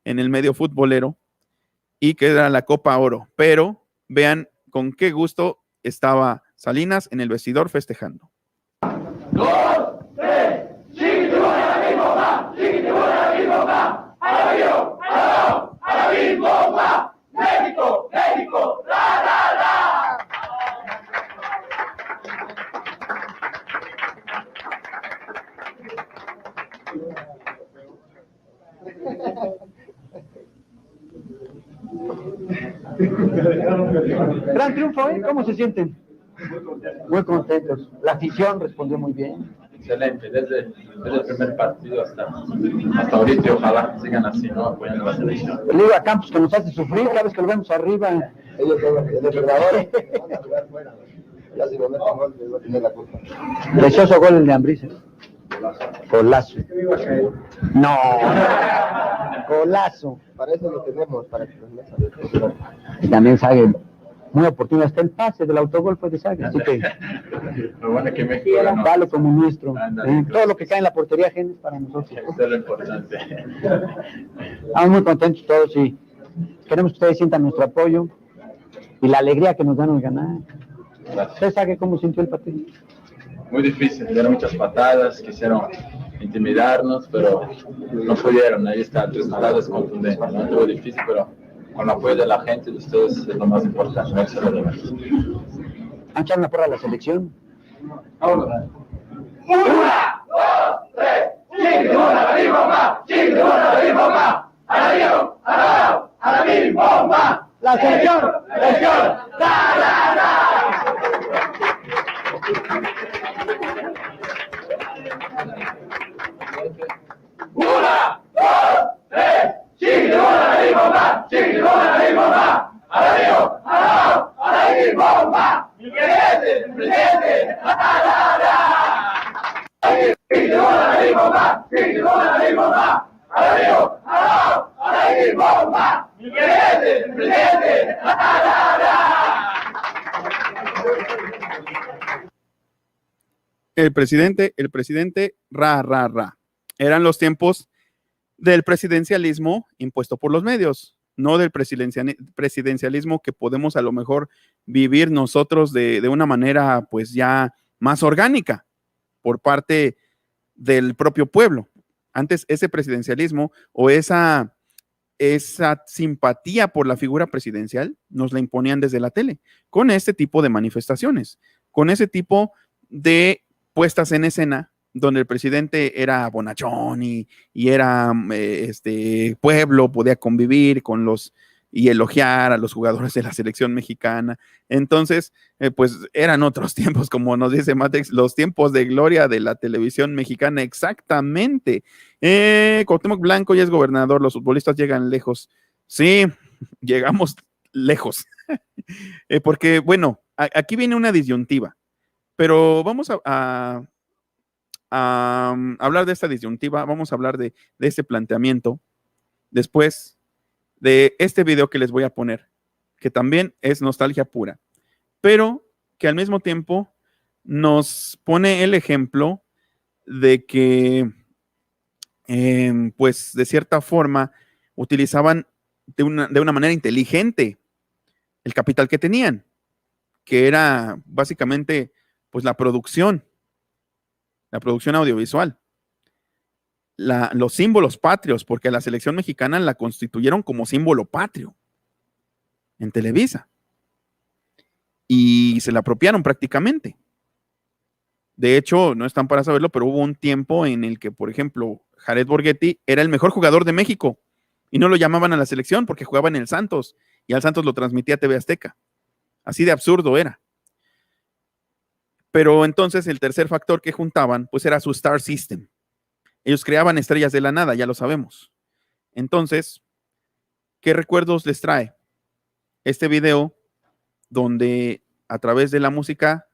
[SPEAKER 1] en el medio futbolero y que era la Copa Oro. Pero vean con qué gusto estaba Salinas en el vestidor festejando.
[SPEAKER 3] 2, 3. Chiquitibuna, la bim, bomba. Chiquitibuna, la bim, bomba. Alabío, alabao, alabim, bomba. México, México, ra, ra, ra.
[SPEAKER 4] Gran triunfo, ¿eh? ¿Cómo se sienten? Muy contentos. La afición respondió muy bien.
[SPEAKER 5] Excelente, desde el primer partido hasta ahorita, y ojalá sigan así, ¿no? Apoyando la selección.
[SPEAKER 4] El Liga Campos que nos hace sufrir cada vez que lo vemos arriba.
[SPEAKER 6] Ellos son los depredadores, van a jugar fuera. Ya si lo meten gol, les va a tener la culpa.
[SPEAKER 4] Precioso gol el de Ambriz. Golazo. No. Golazo.
[SPEAKER 6] Para eso lo tenemos, para que nos metan.
[SPEAKER 4] Y también Sague, muy oportuno. Hasta el pase del autogol fue de Sague. Así que
[SPEAKER 5] Lo bueno es que México ganó.
[SPEAKER 4] vale como nuestro.
[SPEAKER 5] Ándale.
[SPEAKER 4] Todo lo que cae en la portería ajena es para nosotros.
[SPEAKER 5] Eso es lo importante.
[SPEAKER 4] Estamos muy contentos todos y queremos que ustedes sientan nuestro apoyo y la alegría que nos dan al ganar.
[SPEAKER 5] Gracias.
[SPEAKER 4] ¿Usted sabe cómo sintió el partido?
[SPEAKER 5] Muy difícil, dieron muchas patadas, quisieron intimidarnos, pero no pudieron. Ahí está, 3 patadas contundentes, ¿no? Estuvo difícil, pero con el apoyo de la gente, de ustedes, es lo más importante, no se lo demás.
[SPEAKER 4] ¿Han echado una porra a la selección?
[SPEAKER 5] Vámonos.
[SPEAKER 3] 1, 2, 3. Chiquitibuna, la bim, bomba. Chiquitibuna, la bim, bomba. Alabío, alabao, alabim, bomba. La selección, ra, ra, ra. Una, dos, tres. Chiquitibuna, la bim, bomba. Chiquitibuna, la bim, bomba. Alabío, alabao, alabim, bomba. Presidente, presidente, ra, ra, ra. Chiquitibuna, la bim, bomba. Chiquitibuna, la bim, bomba. Alabío, alabao, alabim, bomba. Presidente, presidente, ra, ra, ra.
[SPEAKER 1] El presidente, ra, ra, ra. Eran los tiempos del presidencialismo impuesto por los medios, no del presidencialismo que podemos a lo mejor vivir nosotros de una manera pues ya más orgánica por parte del propio pueblo. Antes ese presidencialismo o esa simpatía por la figura presidencial nos la imponían desde la tele, con este tipo de manifestaciones, con ese tipo de puestas en escena donde el presidente era bonachón y era pueblo, podía convivir con los y elogiar a los jugadores de la selección mexicana. Entonces, pues eran otros tiempos, como nos dice Matex, los tiempos de gloria de la televisión mexicana, exactamente. Cuauhtémoc Blanco ya es gobernador, los futbolistas llegan lejos. Sí, llegamos lejos. Porque, bueno, aquí viene una disyuntiva, pero vamos a hablar de esta disyuntiva, vamos a hablar de este planteamiento después de este video que les voy a poner, que también es nostalgia pura, pero que al mismo tiempo nos pone el ejemplo de que, pues, de cierta forma, utilizaban de una manera inteligente el capital que tenían, que era básicamente, pues, la producción audiovisual. Los símbolos patrios, porque la selección mexicana la constituyeron como símbolo patrio en Televisa y se la apropiaron prácticamente. De hecho, no están para saberlo, pero hubo un tiempo en el que, por ejemplo, Jared Borghetti era el mejor jugador de México y no lo llamaban a la selección porque jugaba en el Santos y al Santos lo transmitía TV Azteca. Así de absurdo era. Pero entonces el tercer factor que juntaban, pues era su Star System. Ellos creaban estrellas de la nada, ya lo sabemos. Entonces, ¿qué recuerdos les trae este video donde a través de la música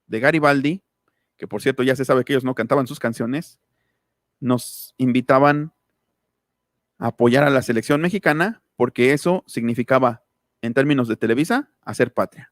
[SPEAKER 1] de Garibaldi, que por cierto ya se sabe que ellos no cantaban sus canciones, nos invitaban a apoyar a la selección mexicana porque eso significaba, en términos de Televisa, hacer patria?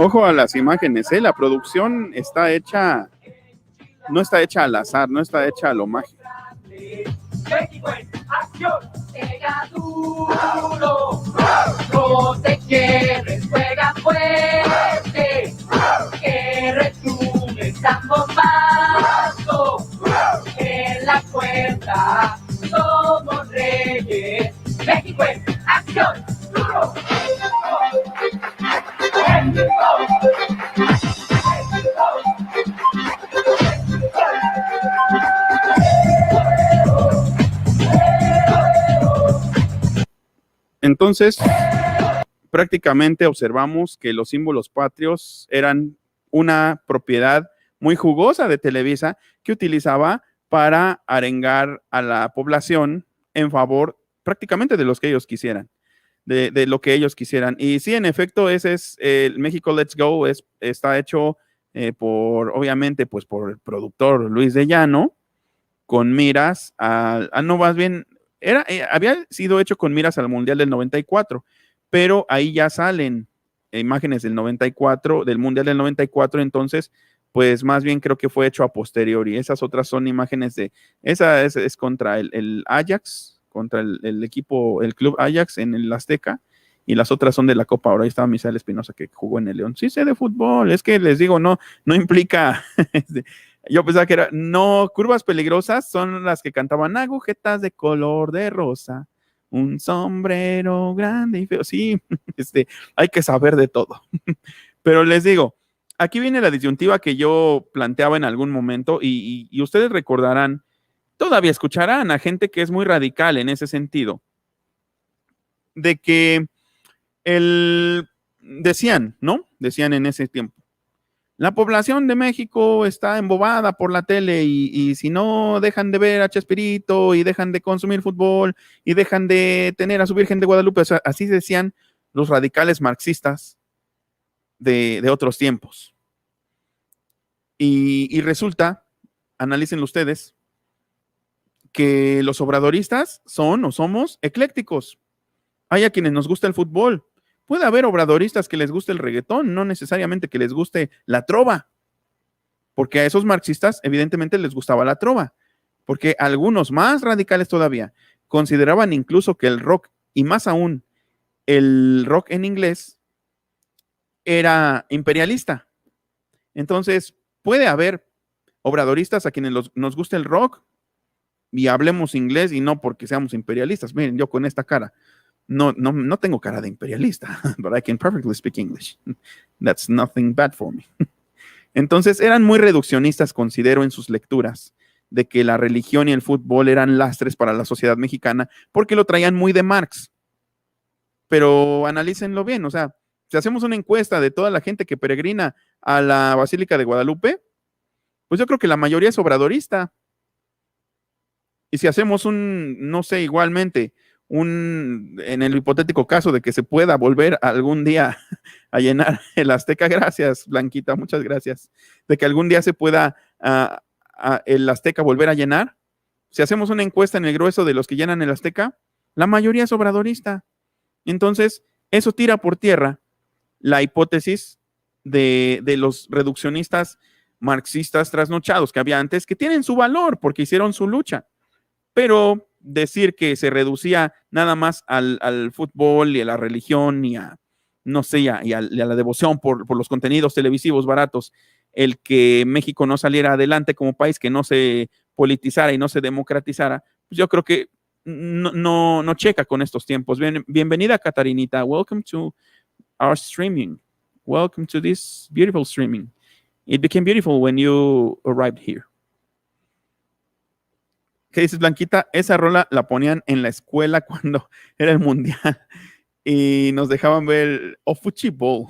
[SPEAKER 1] Ojo a las imágenes, la producción está hecha, no está hecha al azar, no está hecha a lo mágico.
[SPEAKER 3] México en acción, pega duro, no te quieres, juega fuerte, que resume San Bombazo, en la puerta somos reyes, México en acción, duro.
[SPEAKER 1] Entonces, prácticamente observamos que los símbolos patrios eran una propiedad muy jugosa de Televisa que utilizaba para arengar a la población en favor prácticamente de los que ellos quisieran, de lo que ellos quisieran. Y sí, en efecto, ese es el México Let's Go, está hecho obviamente, pues por el productor Luis de Llano, con miras no, más bien, había sido hecho con miras al Mundial del 94, pero ahí ya salen imágenes del 94, del Mundial del 94, entonces, pues más bien creo que fue hecho a posteriori. Esas otras son imágenes esa es contra el Ajax, contra el equipo, el club Ajax en el Azteca, y las otras son de la Copa Oro. Ahí estaba Misael Espinosa, que jugó en el León. Sí sé de fútbol, es que les digo, no implica... Yo pensaba que curvas peligrosas son las que cantaban agujetas de color de rosa, un sombrero grande y feo. Sí, hay que saber de todo. Pero les digo, aquí viene la disyuntiva que yo planteaba en algún momento y ustedes recordarán, todavía escucharán a gente que es muy radical en ese sentido, de que decían en ese tiempo, la población de México está embobada por la tele y si no dejan de ver a Chespirito y dejan de consumir fútbol y dejan de tener a su Virgen de Guadalupe, o sea, así decían los radicales marxistas de otros tiempos. Y resulta, analícenlo ustedes, que los obradoristas son o somos eclécticos. Hay a quienes nos gusta el fútbol. Puede haber obradoristas que les guste el reggaetón, no necesariamente que les guste la trova, porque a esos marxistas evidentemente les gustaba la trova, porque algunos más radicales todavía consideraban incluso que el rock, y más aún el rock en inglés, era imperialista. Entonces, puede haber obradoristas a quienes nos guste el rock y hablemos inglés y no porque seamos imperialistas. Miren, yo con esta cara. No tengo cara de imperialista, but I can perfectly speak English. That's nothing bad for me. Entonces, eran muy reduccionistas, considero, en sus lecturas, de que la religión y el fútbol eran lastres para la sociedad mexicana, porque lo traían muy de Marx. Pero analícenlo bien, o sea, si hacemos una encuesta de toda la gente que peregrina a la Basílica de Guadalupe, pues yo creo que la mayoría es obradorista. Y si hacemos no sé, igualmente, en el hipotético caso de que se pueda volver algún día a llenar el Azteca, gracias Blanquita, muchas gracias, de que algún día se pueda el Azteca volver a llenar, si hacemos una encuesta en el grueso de los que llenan el Azteca, la mayoría es obradorista. Entonces, eso tira por tierra la hipótesis de los reduccionistas marxistas trasnochados que había antes, que tienen su valor porque hicieron su lucha, pero decir que se reducía nada más al fútbol y a la religión y a, no sé, y a la devoción por los contenidos televisivos baratos, el que México no saliera adelante como país, que no se politizara y no se democratizara, pues yo creo que no checa con estos tiempos. Bienvenida, Catarinita. Welcome to our streaming. Welcome to this beautiful streaming. It became beautiful when you arrived here. ¿Qué dices, Blanquita? Esa rola la ponían en la escuela cuando era el mundial y nos dejaban ver Ofuchi Bowl,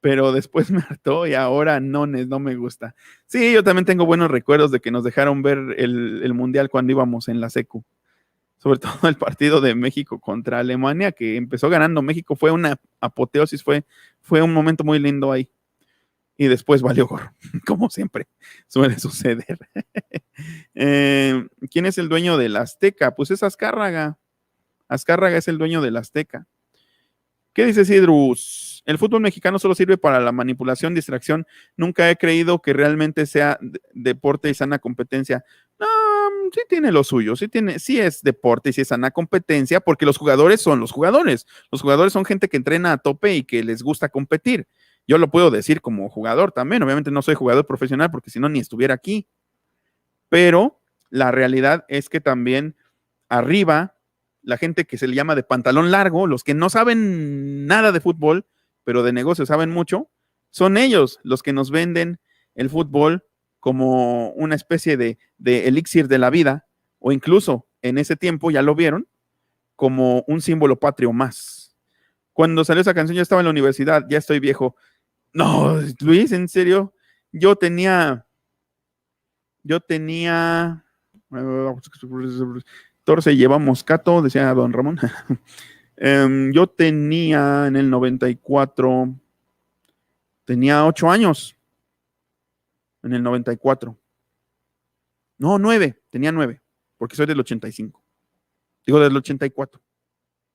[SPEAKER 1] pero después me hartó y ahora no me gusta. Sí, yo también tengo buenos recuerdos de que nos dejaron ver el mundial cuando íbamos en la secu, sobre todo el partido de México contra Alemania, que empezó ganando México, fue una apoteosis, fue un momento muy lindo ahí. Y después valió gorro, como siempre suele suceder. ¿Quién es el dueño del Azteca? Pues es Azcárraga. Azcárraga es el dueño del Azteca. ¿Qué dice Sidrus? el fútbol mexicano solo sirve para la manipulación, distracción. Nunca he creído que realmente sea deporte y sana competencia. No, sí tiene lo suyo, sí es deporte y sí es sana competencia, porque los jugadores son los jugadores. Los jugadores son gente que entrena a tope y que les gusta competir. Yo lo puedo decir como jugador también. Obviamente no soy jugador profesional porque si no ni estuviera aquí. Pero la realidad es que también arriba, la gente que se le llama de pantalón largo, los que no saben nada de fútbol, pero de negocio saben mucho, son ellos los que nos venden el fútbol como una especie de elixir de la vida, o incluso en ese tiempo, ya lo vieron, como un símbolo patrio más. Cuando salió esa canción yo estaba en la universidad, ya estoy viejo. No, Luis, ¿en serio? Yo tenía 14 lleva moscato, decía don Ramón. Yo tenía en el 94, tenía 8 años. En el 94. No, 9, tenía 9, porque soy del 85. Digo, del 84.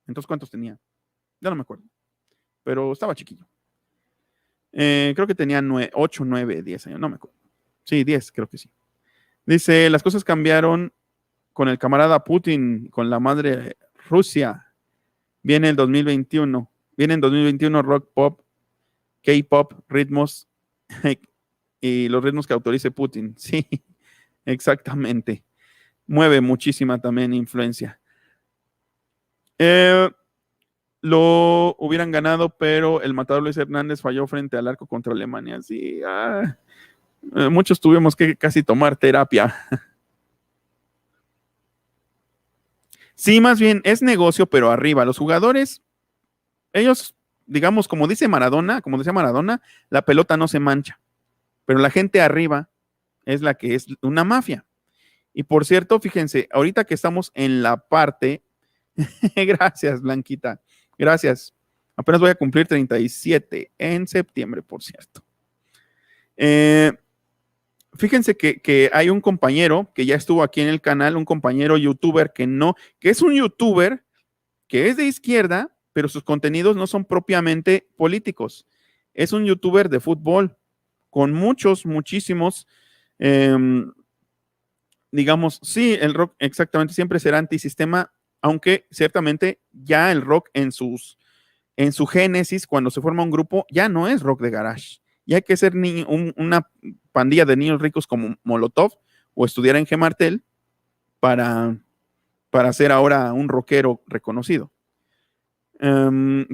[SPEAKER 1] Entonces, ¿cuántos tenía? Ya no me acuerdo, pero estaba chiquillo. Creo que tenía 8, 9, 10 años, no me acuerdo. Sí, 10, creo que sí. Dice, las cosas cambiaron con el camarada Putin, con la madre Rusia. Viene el 2021. Viene en 2021 rock, pop, K-pop, ritmos y los ritmos que autorice Putin. Sí, exactamente. Mueve muchísima también influencia. Lo hubieran ganado, pero el matador Luis Hernández falló frente al arco contra Alemania. Sí, muchos tuvimos que casi tomar terapia. Sí, más bien es negocio, pero arriba. Los jugadores, ellos, digamos, como decía Maradona, la pelota no se mancha. Pero la gente arriba es la que es una mafia. Y por cierto, fíjense, ahorita que estamos en la parte, gracias, Blanquita, gracias. Apenas voy a cumplir 37 en septiembre, por cierto. Fíjense que hay un compañero que ya estuvo aquí en el canal, un compañero youtuber que es un youtuber que es de izquierda, pero sus contenidos no son propiamente políticos. Es un youtuber de fútbol con muchísimos, digamos, sí, el rock exactamente siempre será antisistema, aunque ciertamente ya el rock en su génesis, cuando se forma un grupo, ya no es rock de garage. Y hay que ser una pandilla de niños ricos como Molotov o estudiar en Gemartel para ser ahora un rockero reconocido.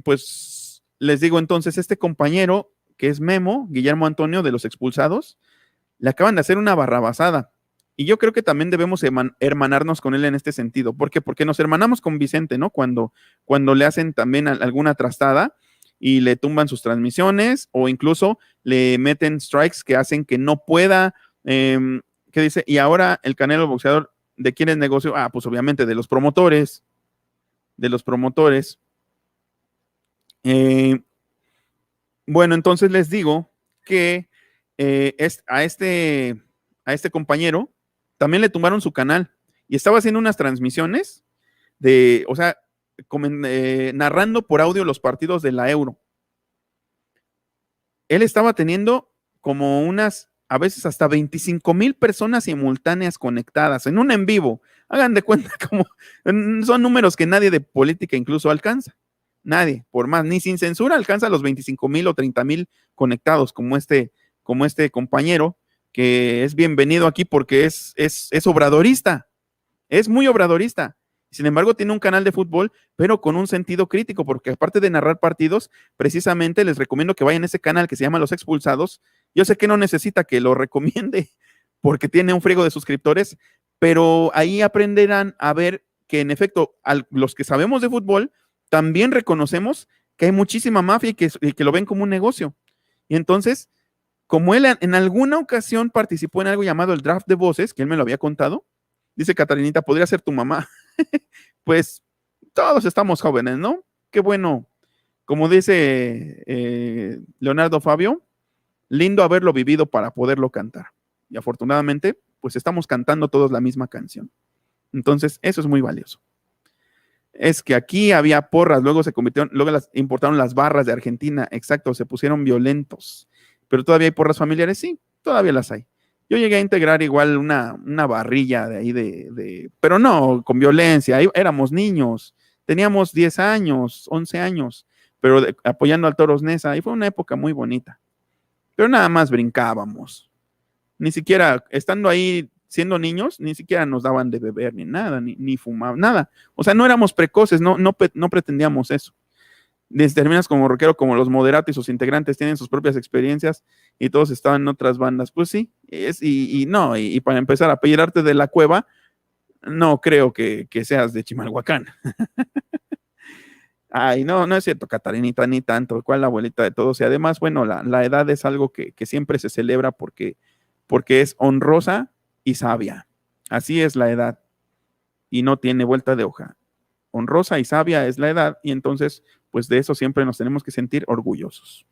[SPEAKER 1] Pues les digo entonces, este compañero que es Memo, Guillermo Antonio de Los Expulsados, le acaban de hacer una barrabasada. Y yo creo que también debemos hermanarnos con él en este sentido. ¿Por qué? Porque nos hermanamos con Vicente, ¿no? Cuando le hacen también alguna trastada y le tumban sus transmisiones o incluso le meten strikes que hacen que no pueda, ¿qué dice? Y ahora el Canelo boxeador, ¿de quién es negocio? Pues obviamente de los promotores. Bueno, entonces les digo que a este compañero también le tumbaron su canal y estaba haciendo unas transmisiones narrando por audio los partidos de la Euro. Él estaba teniendo como a veces hasta 25,000 personas simultáneas conectadas en un en vivo. Hagan de cuenta como son números que nadie de política incluso alcanza. Nadie, por más, ni sin censura alcanza los 25,000 o 30,000 conectados como este compañero, que es bienvenido aquí porque es obradorista, es muy obradorista. Sin embargo, tiene un canal de fútbol, pero con un sentido crítico, porque aparte de narrar partidos, precisamente les recomiendo que vayan a ese canal que se llama Los Expulsados. Yo sé que no necesita que lo recomiende, porque tiene un friego de suscriptores, pero ahí aprenderán a ver que en efecto, los que sabemos de fútbol, también reconocemos que hay muchísima mafia y que lo ven como un negocio. Y entonces, como él en alguna ocasión participó en algo llamado el draft de voces, que él me lo había contado, dice Catarinita, podría ser tu mamá. Pues todos estamos jóvenes, ¿no? Qué bueno. Como dice Leonardo Fabio, lindo haberlo vivido para poderlo cantar. Y afortunadamente, pues estamos cantando todos la misma canción. Entonces, eso es muy valioso. Es que aquí había porras, luego importaron las barras de Argentina, exacto, se pusieron violentos. Pero todavía hay porras familiares, sí, todavía las hay. Yo llegué a integrar igual una barrilla de ahí pero no con violencia, ahí éramos niños, teníamos 10 años, 11 años, pero apoyando al Toros Neza, y fue una época muy bonita. Pero nada más brincábamos. Ni siquiera, estando ahí siendo niños, ni siquiera nos daban de beber ni nada, ni fumaban, nada. O sea, no éramos precoces, no pretendíamos eso. Terminas como rockero, como los moderatos y sus integrantes tienen sus propias experiencias y todos estaban en otras bandas. Pues sí, y para empezar a apellidarte de la Cueva, no creo que seas de Chimalhuacán. Ay, no es cierto, Catarinita, ni tanto, cuál la abuelita de todos. Y además, bueno, la edad es algo que siempre se celebra porque es honrosa y sabia. Así es la edad y no tiene vuelta de hoja. Honrosa y sabia es la edad y entonces, pues de eso siempre nos tenemos que sentir orgullosos.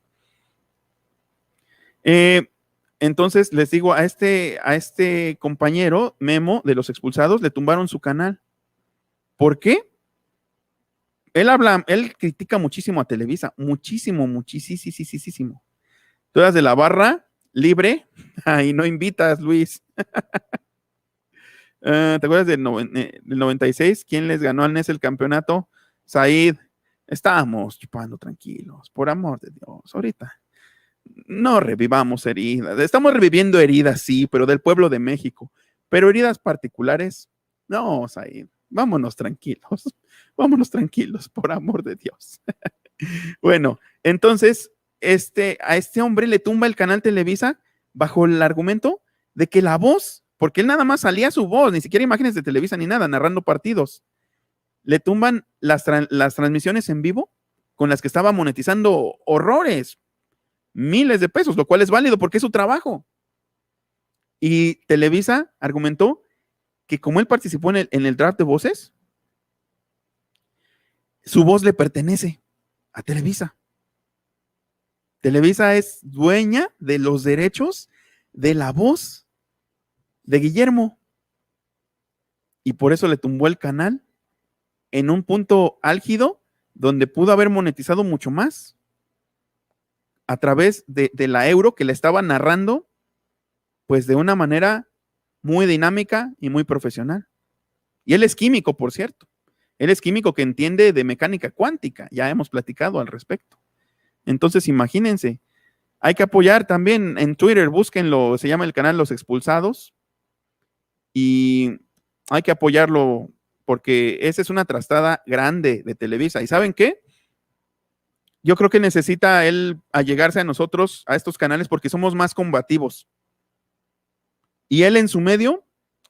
[SPEAKER 1] Entonces, les digo, a este compañero, Memo, de los expulsados, le tumbaron su canal. ¿Por qué? Él critica muchísimo a Televisa, muchísimo. Tú eras de la barra libre y no invitas, Luis. ¿Te acuerdas del 96? ¿Quién les ganó al NES el campeonato? Said. Estábamos chupando tranquilos, por amor de Dios, ahorita. No revivamos heridas. Estamos reviviendo heridas, sí, pero del pueblo de México. Pero heridas particulares, no, Said. Vámonos tranquilos, por amor de Dios. Bueno, entonces, a este hombre le tumba el canal Televisa bajo el argumento de que la voz, porque él nada más salía su voz, ni siquiera imágenes de Televisa ni nada, narrando partidos. Le tumban las transmisiones en vivo con las que estaba monetizando horrores, miles de pesos, lo cual es válido porque es su trabajo. Y Televisa argumentó que como él participó en el draft de voces, su voz le pertenece a Televisa. Televisa es dueña de los derechos de la voz de Guillermo. Y por eso le tumbó el canal en un punto álgido donde pudo haber monetizado mucho más a través de la Euro que le estaba narrando pues de una manera muy dinámica y muy profesional. Y él es químico, por cierto. Él es químico que entiende de mecánica cuántica. Ya hemos platicado al respecto. Entonces, imagínense. Hay que apoyar también en Twitter. Búsquenlo. Se llama el canal Los Expulsados. Y hay que apoyarlo porque esa es una trastada grande de Televisa. ¿Y saben qué? Yo creo que necesita él allegarse a nosotros, a estos canales, porque somos más combativos. Y él en su medio,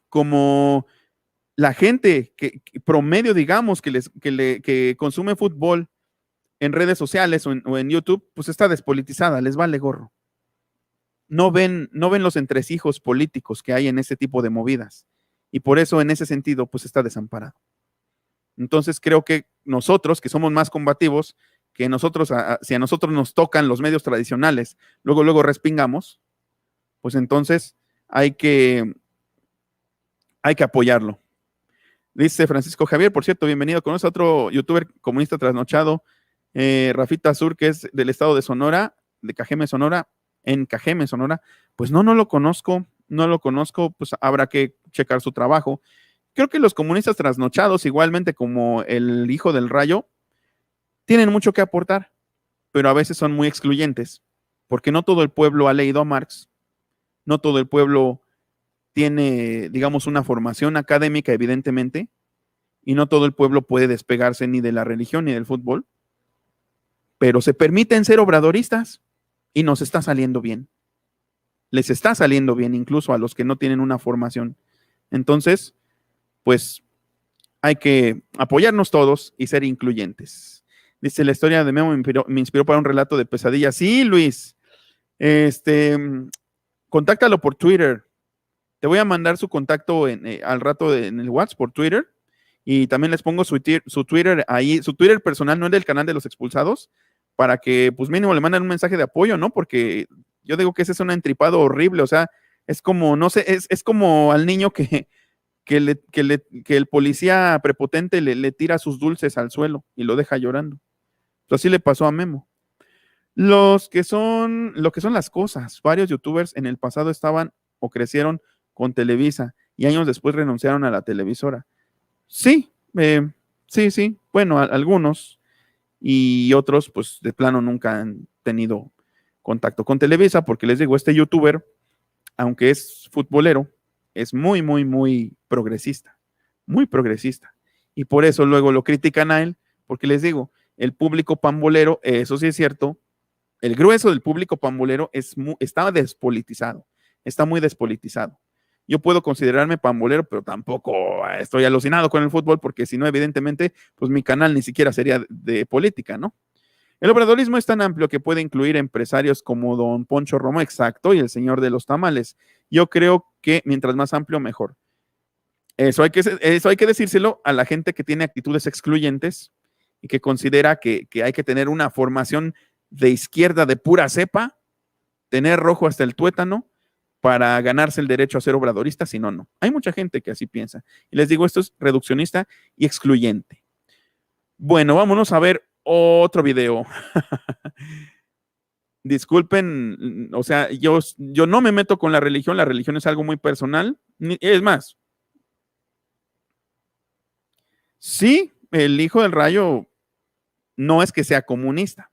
[SPEAKER 1] como la gente que promedio, digamos, que consume fútbol en redes sociales o en YouTube, pues está despolitizada, les vale gorro. No ven los entresijos políticos que hay en ese tipo de movidas. Y por eso, en ese sentido, pues está desamparado. Entonces, creo que nosotros, que somos más combativos, que nosotros, si a nosotros nos tocan los medios tradicionales, luego respingamos, pues entonces hay que apoyarlo. Dice Francisco Javier, por cierto, bienvenido. Conoce a otro youtuber comunista trasnochado, Rafita Azur, que es del estado de Sonora, de Cajeme, Sonora, en Cajeme, Sonora. Pues no lo conozco, pues habrá que checar su trabajo. Creo que los comunistas trasnochados, igualmente como el hijo del Rayo, tienen mucho que aportar, pero a veces son muy excluyentes, porque no todo el pueblo ha leído a Marx, no todo el pueblo tiene, digamos, una formación académica, evidentemente, y no todo el pueblo puede despegarse ni de la religión ni del fútbol, pero se permiten ser obradoristas y nos está saliendo bien. Les está saliendo bien incluso a los que no tienen una formación. Entonces, pues hay que apoyarnos todos y ser incluyentes. Dice, la historia de Memo me inspiró para un relato de pesadilla. Sí, Luis. Contáctalo por Twitter. Te voy a mandar su contacto al rato en el WhatsApp por Twitter. Y también les pongo su Twitter ahí, su Twitter personal, no el del canal de los expulsados, para que pues mínimo le manden un mensaje de apoyo, ¿no? Porque yo digo que ese es un entripado horrible. O sea, es como, no sé, es como al niño que que el policía prepotente le tira sus dulces al suelo y lo deja llorando. Pues así le pasó a Memo. Lo que son las cosas, varios youtubers en el pasado estaban o crecieron con Televisa y años después renunciaron a la televisora. Sí, sí, bueno, algunos y otros pues de plano nunca han tenido contacto con Televisa porque les digo, este youtuber, aunque es futbolero, es muy, muy, muy progresista, muy progresista. Y por eso luego lo critican a él, porque les digo, el público pambolero, eso sí es cierto, el grueso del público pambolero está despolitizado, está muy despolitizado. Yo puedo considerarme pambolero, pero tampoco estoy alucinado con el fútbol, porque si no, evidentemente, pues mi canal ni siquiera sería de política, ¿no? El obradorismo es tan amplio que puede incluir empresarios como don Poncho Romo, exacto, y el señor de los tamales. Yo creo que mientras más amplio, mejor. Eso hay que decírselo a la gente que tiene actitudes excluyentes y que considera que hay que tener una formación de izquierda de pura cepa, tener rojo hasta el tuétano para ganarse el derecho a ser obradorista, si no, no. Hay mucha gente que así piensa. Y les digo, esto es reduccionista y excluyente. Bueno, vámonos a ver otro video. Disculpen, o sea, yo no me meto con la religión es algo muy personal. Es más, sí, el hijo del rayo no es que sea comunista,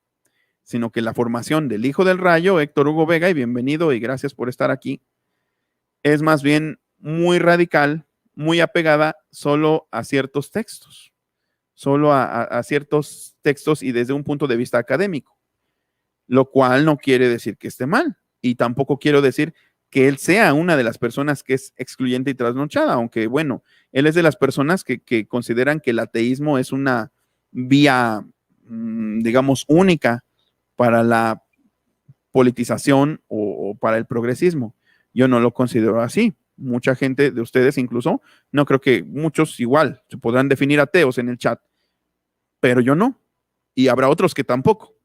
[SPEAKER 1] sino que la formación del hijo del rayo, Héctor Hugo Vega, y bienvenido y gracias por estar aquí, es más bien muy radical, muy apegada solo a ciertos textos, solo a ciertos textos y desde un punto de vista académico, lo cual no quiere decir que esté mal, y tampoco quiero decir que él sea una de las personas que es excluyente y trasnochada, aunque bueno, él es de las personas que consideran que el ateísmo es una vía, digamos, única para la politización o para el progresismo. Yo no lo considero así. Mucha gente de ustedes incluso, no creo que muchos igual se podrán definir ateos en el chat, pero yo no. Y habrá otros que tampoco.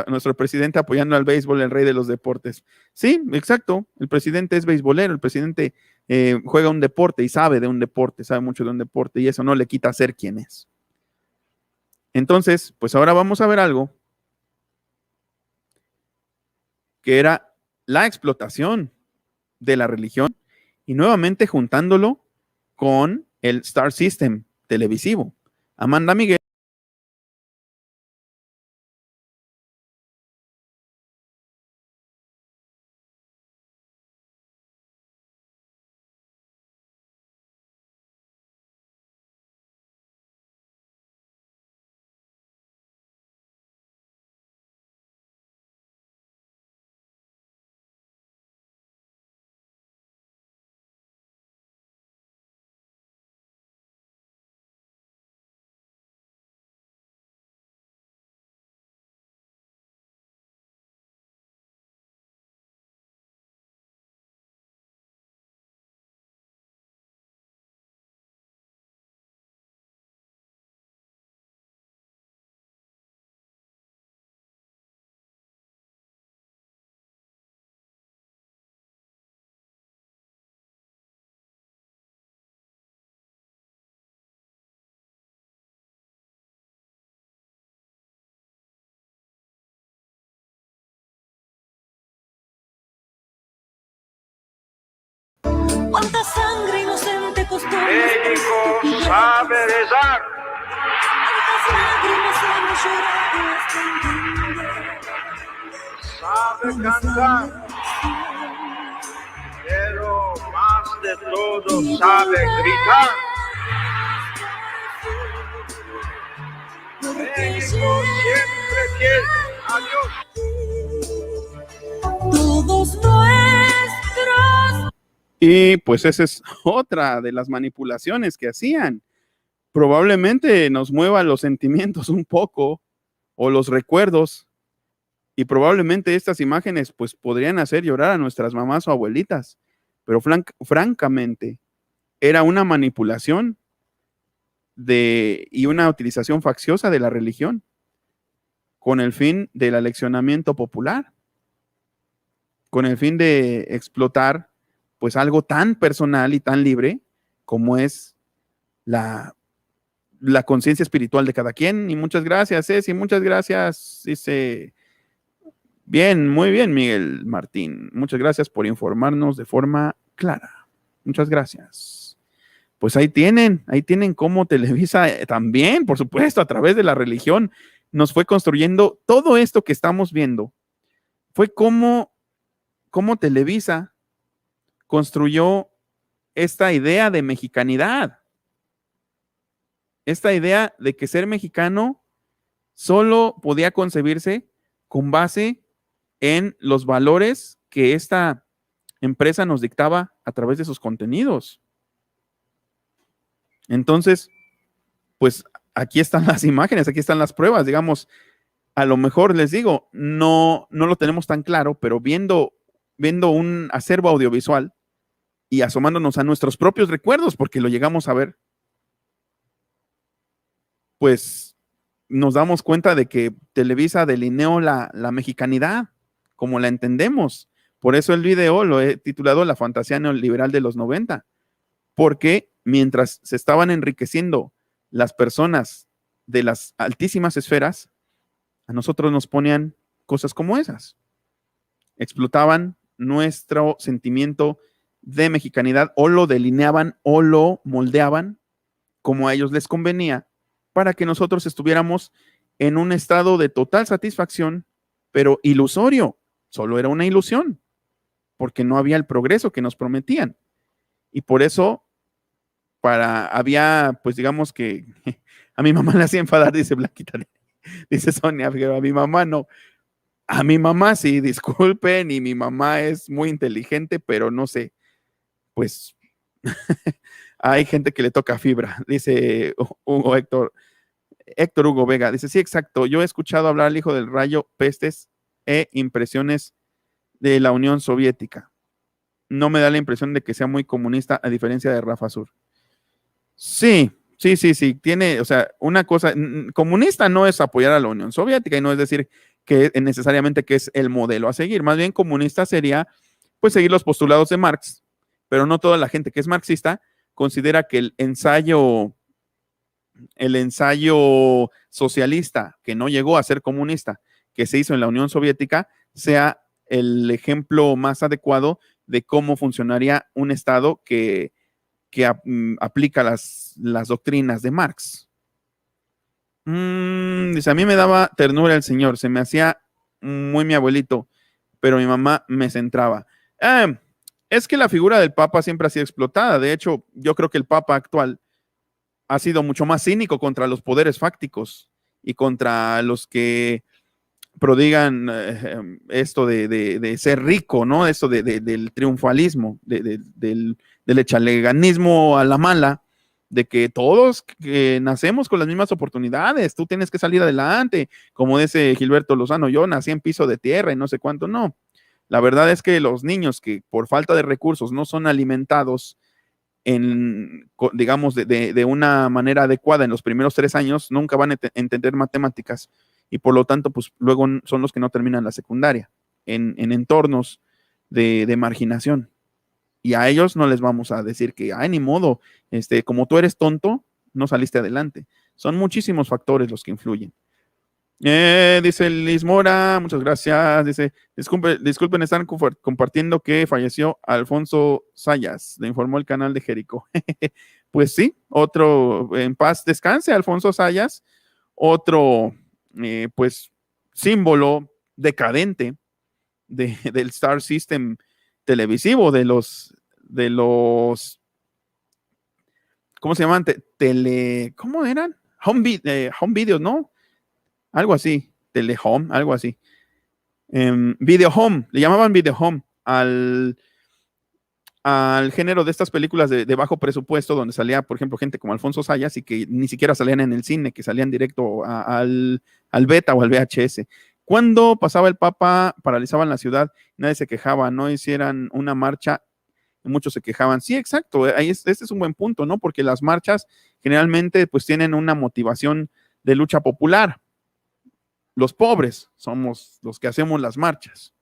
[SPEAKER 1] Nuestro presidente apoyando al béisbol, el rey de los deportes. Sí, exacto. El presidente es beisbolero, el presidente juega un deporte y sabe de un deporte, sabe mucho de un deporte y eso no le quita ser quien es. Entonces, pues ahora vamos a ver algo que era la explotación de la religión y nuevamente juntándolo con el Star System televisivo. Amanda Miguel.
[SPEAKER 7] Cuánta sangre inocente costó.
[SPEAKER 2] México sabe rezar.
[SPEAKER 7] Cuántas lágrimas hemos llorado hasta
[SPEAKER 2] Sabe cantar, pero más de todo sabe gritar. México siempre quiere a Dios.
[SPEAKER 7] todos nuestros.
[SPEAKER 1] Y pues esa es otra de las manipulaciones que hacían. Probablemente nos muevan los sentimientos un poco o los recuerdos y probablemente estas imágenes pues podrían hacer llorar a nuestras mamás o abuelitas, pero francamente era una manipulación y una utilización facciosa de la religión con el fin del aleccionamiento popular, con el fin de explotar pues algo tan personal y tan libre como es la conciencia espiritual de cada quien. Y muchas gracias, Ceci, muchas gracias. Dice, bien, muy bien, Miguel Martín. Muchas gracias por informarnos de forma clara. Muchas gracias. Pues ahí tienen cómo Televisa también, por supuesto, a través de la religión, nos fue construyendo todo esto que estamos viendo. Fue cómo Televisa construyó esta idea de mexicanidad. Esta idea de que ser mexicano solo podía concebirse con base en los valores que esta empresa nos dictaba a través de sus contenidos. Entonces, pues aquí están las imágenes, aquí están las pruebas, digamos, a lo mejor les digo, no lo tenemos tan claro, pero viendo un acervo audiovisual y asomándonos a nuestros propios recuerdos, porque lo llegamos a ver, pues nos damos cuenta de que Televisa delineó la mexicanidad como la entendemos. Por eso el video lo he titulado La fantasía neoliberal de los 90, porque mientras se estaban enriqueciendo las personas de las altísimas esferas, a nosotros nos ponían cosas como esas. Explotaban nuestro sentimiento de mexicanidad o lo delineaban o lo moldeaban como a ellos les convenía para que nosotros estuviéramos en un estado de total satisfacción, pero ilusorio. Solo era una ilusión, porque no había el progreso que nos prometían. Y por eso había, pues digamos que a mi mamá le hacía enfadar, dice Blanquita, dice Sonia, pero a mi mamá no. A mi mamá sí, disculpen, y mi mamá es muy inteligente, pero no sé, pues hay gente que le toca fibra, dice Héctor Hugo Vega, dice, sí, exacto, yo he escuchado hablar al hijo del rayo, pestes e impresiones de la Unión Soviética. No me da la impresión de que sea muy comunista, a diferencia de Rafa Sur. Sí, tiene, o sea, una cosa, comunista no es apoyar a la Unión Soviética y no es decir que necesariamente que es el modelo a seguir, más bien comunista sería pues seguir los postulados de Marx, pero no toda la gente que es marxista considera que el ensayo socialista que no llegó a ser comunista, que se hizo en la Unión Soviética, sea el ejemplo más adecuado de cómo funcionaría un Estado que aplica las doctrinas de Marx. Dice, a mí me daba ternura el señor, se me hacía muy mi abuelito, pero mi mamá me centraba. Es que la figura del Papa siempre ha sido explotada. De hecho, yo creo que el Papa actual ha sido mucho más cínico contra los poderes fácticos y contra los que prodigan esto de ser rico, ¿no? Esto del triunfalismo, del echaleganismo a la mala, de que todos que nacemos con las mismas oportunidades, tú tienes que salir adelante, como dice Gilberto Lozano, yo nací en piso de tierra y no sé cuánto, no. La verdad es que los niños que por falta de recursos no son alimentados digamos, de una manera adecuada en los primeros 3 años, nunca van a entender matemáticas y por lo tanto, pues luego son los que no terminan la secundaria en entornos de marginación. Y a ellos no les vamos a decir que, ay, ni modo, como tú eres tonto, no saliste adelante. Son muchísimos factores los que influyen. Dice Liz Mora, muchas gracias. Dice, disculpen, están compartiendo que falleció Alfonso Sayas, le informó el canal de Jericó. Pues sí, otro, en paz descanse, Alfonso Sayas, otro, pues, símbolo decadente del Star System televisivo, de los ¿cómo se llaman? ¿Cómo eran? Home videos, ¿no? Algo así, telehome, algo así. Video home, le llamaban video home al género de estas películas de bajo presupuesto, donde salía, por ejemplo, gente como Alfonso Sayas y que ni siquiera salían en el cine, que salían directo al beta o al VHS. Cuando pasaba el Papa, paralizaban la ciudad, nadie se quejaba, no hicieran una marcha, muchos se quejaban. Sí, exacto, este es un buen punto, ¿no? Porque las marchas generalmente pues tienen una motivación de lucha popular. Los pobres somos los que hacemos las marchas.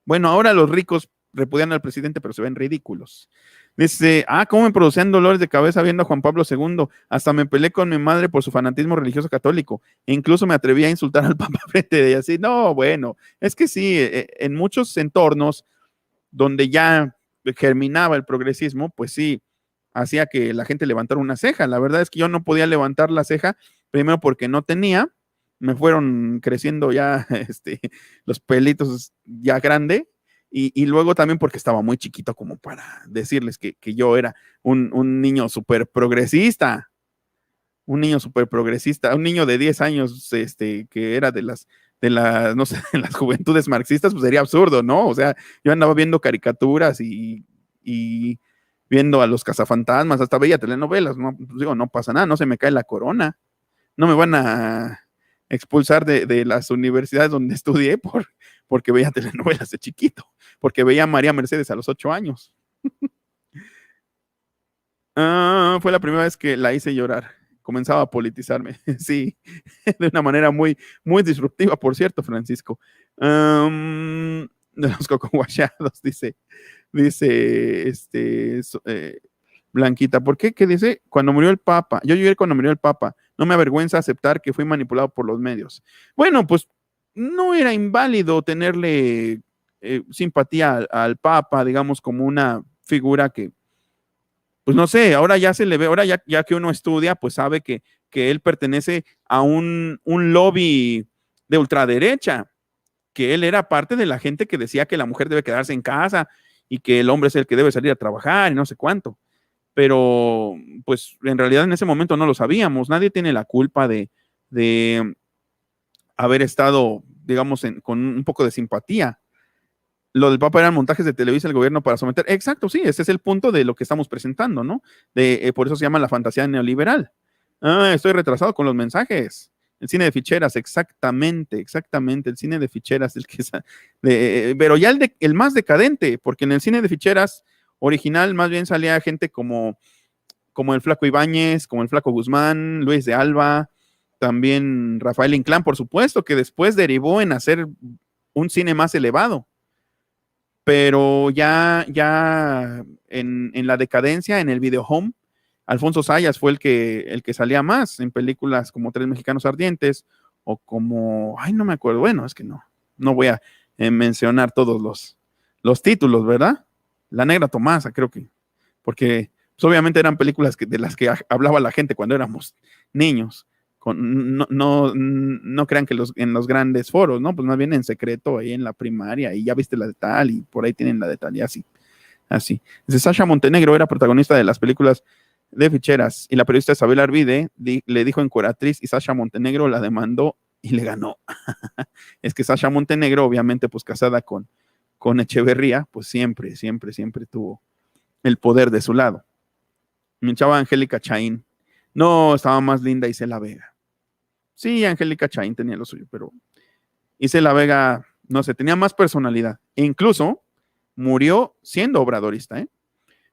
[SPEAKER 1] Bueno, ahora los ricos repudian al presidente, pero se ven ridículos. Dice, cómo me producían dolores de cabeza viendo a Juan Pablo II. Hasta me peleé con mi madre por su fanatismo religioso católico. E incluso me atreví a insultar al Papa frente de ella. Así, no, bueno, es que sí, en muchos entornos donde ya germinaba el progresismo, pues sí, hacía que la gente levantara una ceja. La verdad es que yo no podía levantar la ceja, primero porque no tenía, me fueron creciendo ya los pelitos ya grande, y luego también porque estaba muy chiquito como para decirles que yo era un niño súper progresista, un niño de 10 años, que era de las, no sé, de las juventudes marxistas, pues sería absurdo, ¿no? O sea, yo andaba viendo caricaturas y viendo a los cazafantasmas, hasta veía telenovelas, ¿no? Pues digo, no pasa nada, no se me cae la corona, no me van a expulsar de las universidades donde estudié porque veía telenovelas de chiquito, porque veía a María Mercedes a los 8 años. Fue la primera vez que la hice llorar. Comenzaba a politizarme, sí, de una manera muy, muy disruptiva, por cierto, Francisco. De los cocoguachados, dice Blanquita, ¿por qué? ¿Qué dice? Cuando murió el Papa, yo lloré cuando murió el Papa, no me avergüenza aceptar que fui manipulado por los medios. Bueno, pues no era inválido tenerle simpatía al Papa, digamos, como una figura que, pues no sé, ahora ya se le ve, ahora ya que uno estudia, pues sabe que él pertenece a un lobby de ultraderecha, que él era parte de la gente que decía que la mujer debe quedarse en casa y que el hombre es el que debe salir a trabajar y no sé cuánto. Pero, pues, en realidad en ese momento no lo sabíamos. Nadie tiene la culpa de haber estado, digamos, con un poco de simpatía. Lo del Papa eran montajes de Televisa el gobierno para someter. Exacto, sí, ese es el punto de lo que estamos presentando, ¿no? Por eso se llama la fantasía neoliberal. Estoy retrasado con los mensajes. El cine de ficheras, exactamente, el cine de ficheras, pero ya el más decadente, porque en el cine de ficheras original más bien salía gente como el Flaco Ibáñez, como el Flaco Guzmán, Luis de Alba, también Rafael Inclán, por supuesto, que después derivó en hacer un cine más elevado. Pero ya en la decadencia, en el video home, Alfonso Sayas fue el que salía más en películas como Tres Mexicanos Ardientes o como, no me acuerdo, bueno, es que no voy a mencionar todos los títulos, ¿verdad? La Negra Tomasa, creo que, porque pues, obviamente eran películas de las que hablaba la gente cuando éramos niños. No crean que en los grandes foros, ¿no? Pues más bien en secreto ahí en la primaria y ya viste la de tal y por ahí tienen la de tal y así. Dice, Sasha Montenegro era protagonista de las películas de ficheras y la periodista Isabel Arvide le dijo encueratriz y Sasha Montenegro la demandó y le ganó. Es que Sasha Montenegro, obviamente, pues casada con Echeverría, pues siempre tuvo el poder de su lado. Mi chava Angélica Chaín. No, estaba más linda Isela Vega. Sí, Angélica Chaín tenía lo suyo, pero Isela Vega, no sé, tenía más personalidad. E incluso murió siendo obradorista, ¿eh?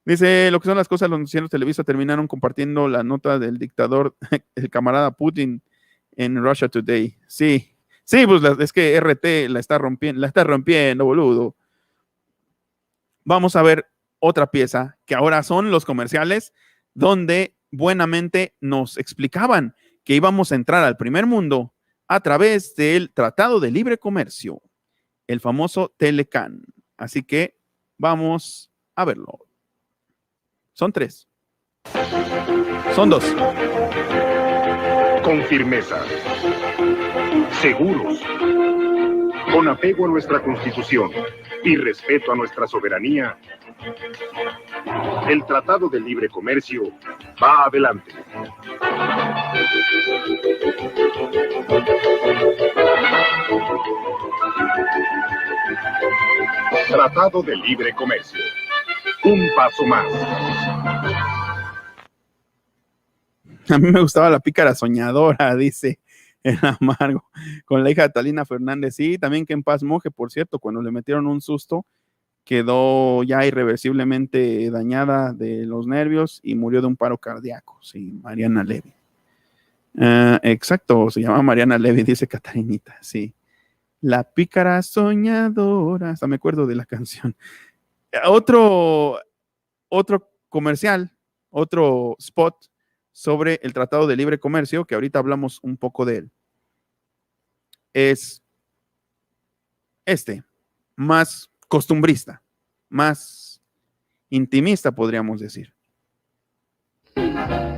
[SPEAKER 1] Dice, lo que son las cosas, los noticieros Televisa terminaron compartiendo la nota del dictador, el camarada Putin, en Russia Today. Sí, pues es que RT la está rompiendo, boludo. Vamos a ver otra pieza, que ahora son los comerciales, donde buenamente nos explicaban que íbamos a entrar al primer mundo a través del Tratado de Libre Comercio, el famoso Telecan. Así que vamos a verlo. Son 3. Son 2.
[SPEAKER 8] Con firmeza, seguros, con apego a nuestra Constitución y respeto a nuestra soberanía, el Tratado de Libre Comercio va adelante. Tratado de Libre Comercio. Un paso más.
[SPEAKER 1] A mí me gustaba La Pícara Soñadora, dice el Amargo, con la hija de Talina Fernández. Sí, también que en paz moje, por cierto, cuando le metieron un susto, quedó ya irreversiblemente dañada de los nervios y murió de un paro cardíaco. Sí, Mariana Levy. Exacto, se llama Mariana Levy, dice Catarinita. Sí. La Pícara Soñadora. Hasta me acuerdo de la canción. Otro comercial, otro spot sobre el Tratado de Libre Comercio, que ahorita hablamos un poco de él, es más costumbrista, más intimista, podríamos decir.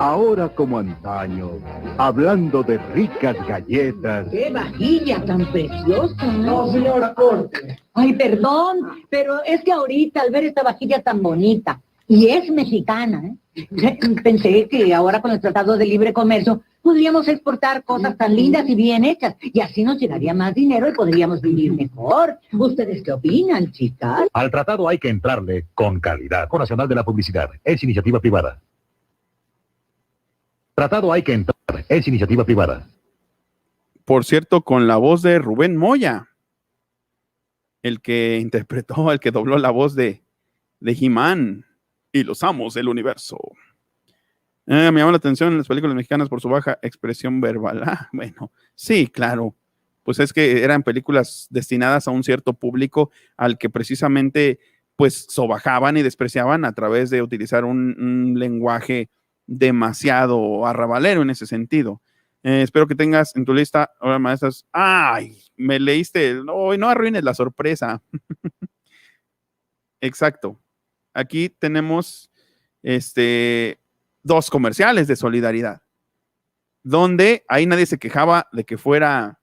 [SPEAKER 9] Ahora como antaño, hablando de ricas galletas.
[SPEAKER 10] ¡Qué vajilla tan preciosa!
[SPEAKER 3] No, señora Corte.
[SPEAKER 10] Ay, perdón, pero es que ahorita al ver esta vajilla tan bonita, y es mexicana, pensé que ahora con el Tratado de Libre Comercio podríamos exportar cosas tan lindas y bien hechas, y así nos llegaría más dinero y podríamos vivir mejor. ¿Ustedes qué opinan, chicas?
[SPEAKER 9] Al tratado hay que entrarle con calidad. Con Nacional de la Publicidad, es iniciativa privada. Tratado hay que entrar, es iniciativa privada.
[SPEAKER 1] Por cierto, con la voz de Rubén Moya, el que interpretó, el que dobló la voz de He-Man y los amos del universo. Me llama la atención en las películas mexicanas por su baja expresión verbal. Bueno, sí, claro. Pues es que eran películas destinadas a un cierto público al que precisamente pues sobajaban y despreciaban a través de utilizar un lenguaje demasiado arrabalero en ese sentido. Espero que tengas en tu lista, ahora maestras. ¡Ay! Me leíste. No arruines la sorpresa. Exacto. Aquí tenemos dos comerciales de solidaridad, donde ahí nadie se quejaba de que fuera